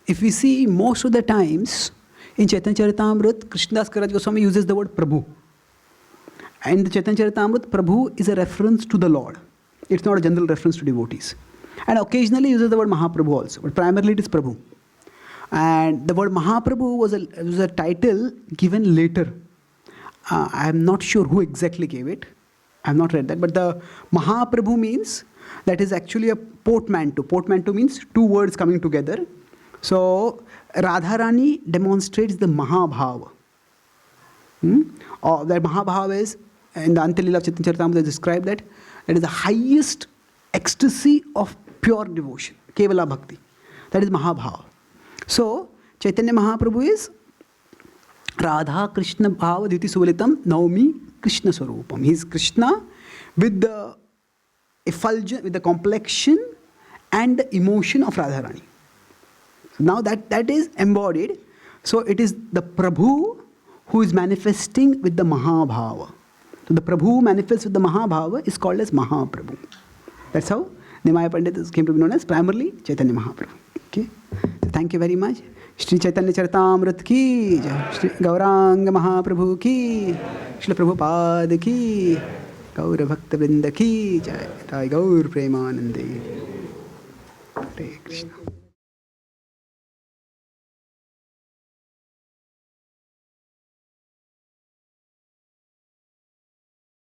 if we see most of the times, in Chaitanya Charitamrita, Krishnadas Kaviraj Goswami uses the word Prabhu. And the Chaitanya Charitamrita, Prabhu is a reference to the Lord. It's not a general reference to devotees. And occasionally uses the word Mahaprabhu also, but primarily it is Prabhu. And the word Mahaprabhu was a title given later. I am not sure who exactly gave it. I have not read that. But the Mahaprabhu means that is actually a portmanteau. Portmanteau means two words coming together. So Radharani demonstrates the Mahabhava. That Mahabhava is, in the Antya-lila of Chaitanya Charitamrita, described that is the highest ecstasy of pure devotion, Kevala Bhakti. That is Mahabhava. So, Chaitanya Mahaprabhu is Radha Krishna Bhava Diti Suvalitam Naumi Krishna Swarupam. He is Krishna with the effulgence, with the complexion and the emotion of Radharani. Now that is embodied. So, it is the Prabhu who is manifesting with the Mahabhava. So, the Prabhu who manifests with the Mahabhava is called as Mahaprabhu. That's how Nimai Pandit came to be known as primarily Chaitanya Mahaprabhu. Okay. So thank you very much. Shri Chaitanya Charitamrita ki jai. Shri Gauranga Mahaprabhu ki. Shri Prabhupada ki. Gaura Bhaktivedanta ki jai. Gaur Premanande. Hare Krishna.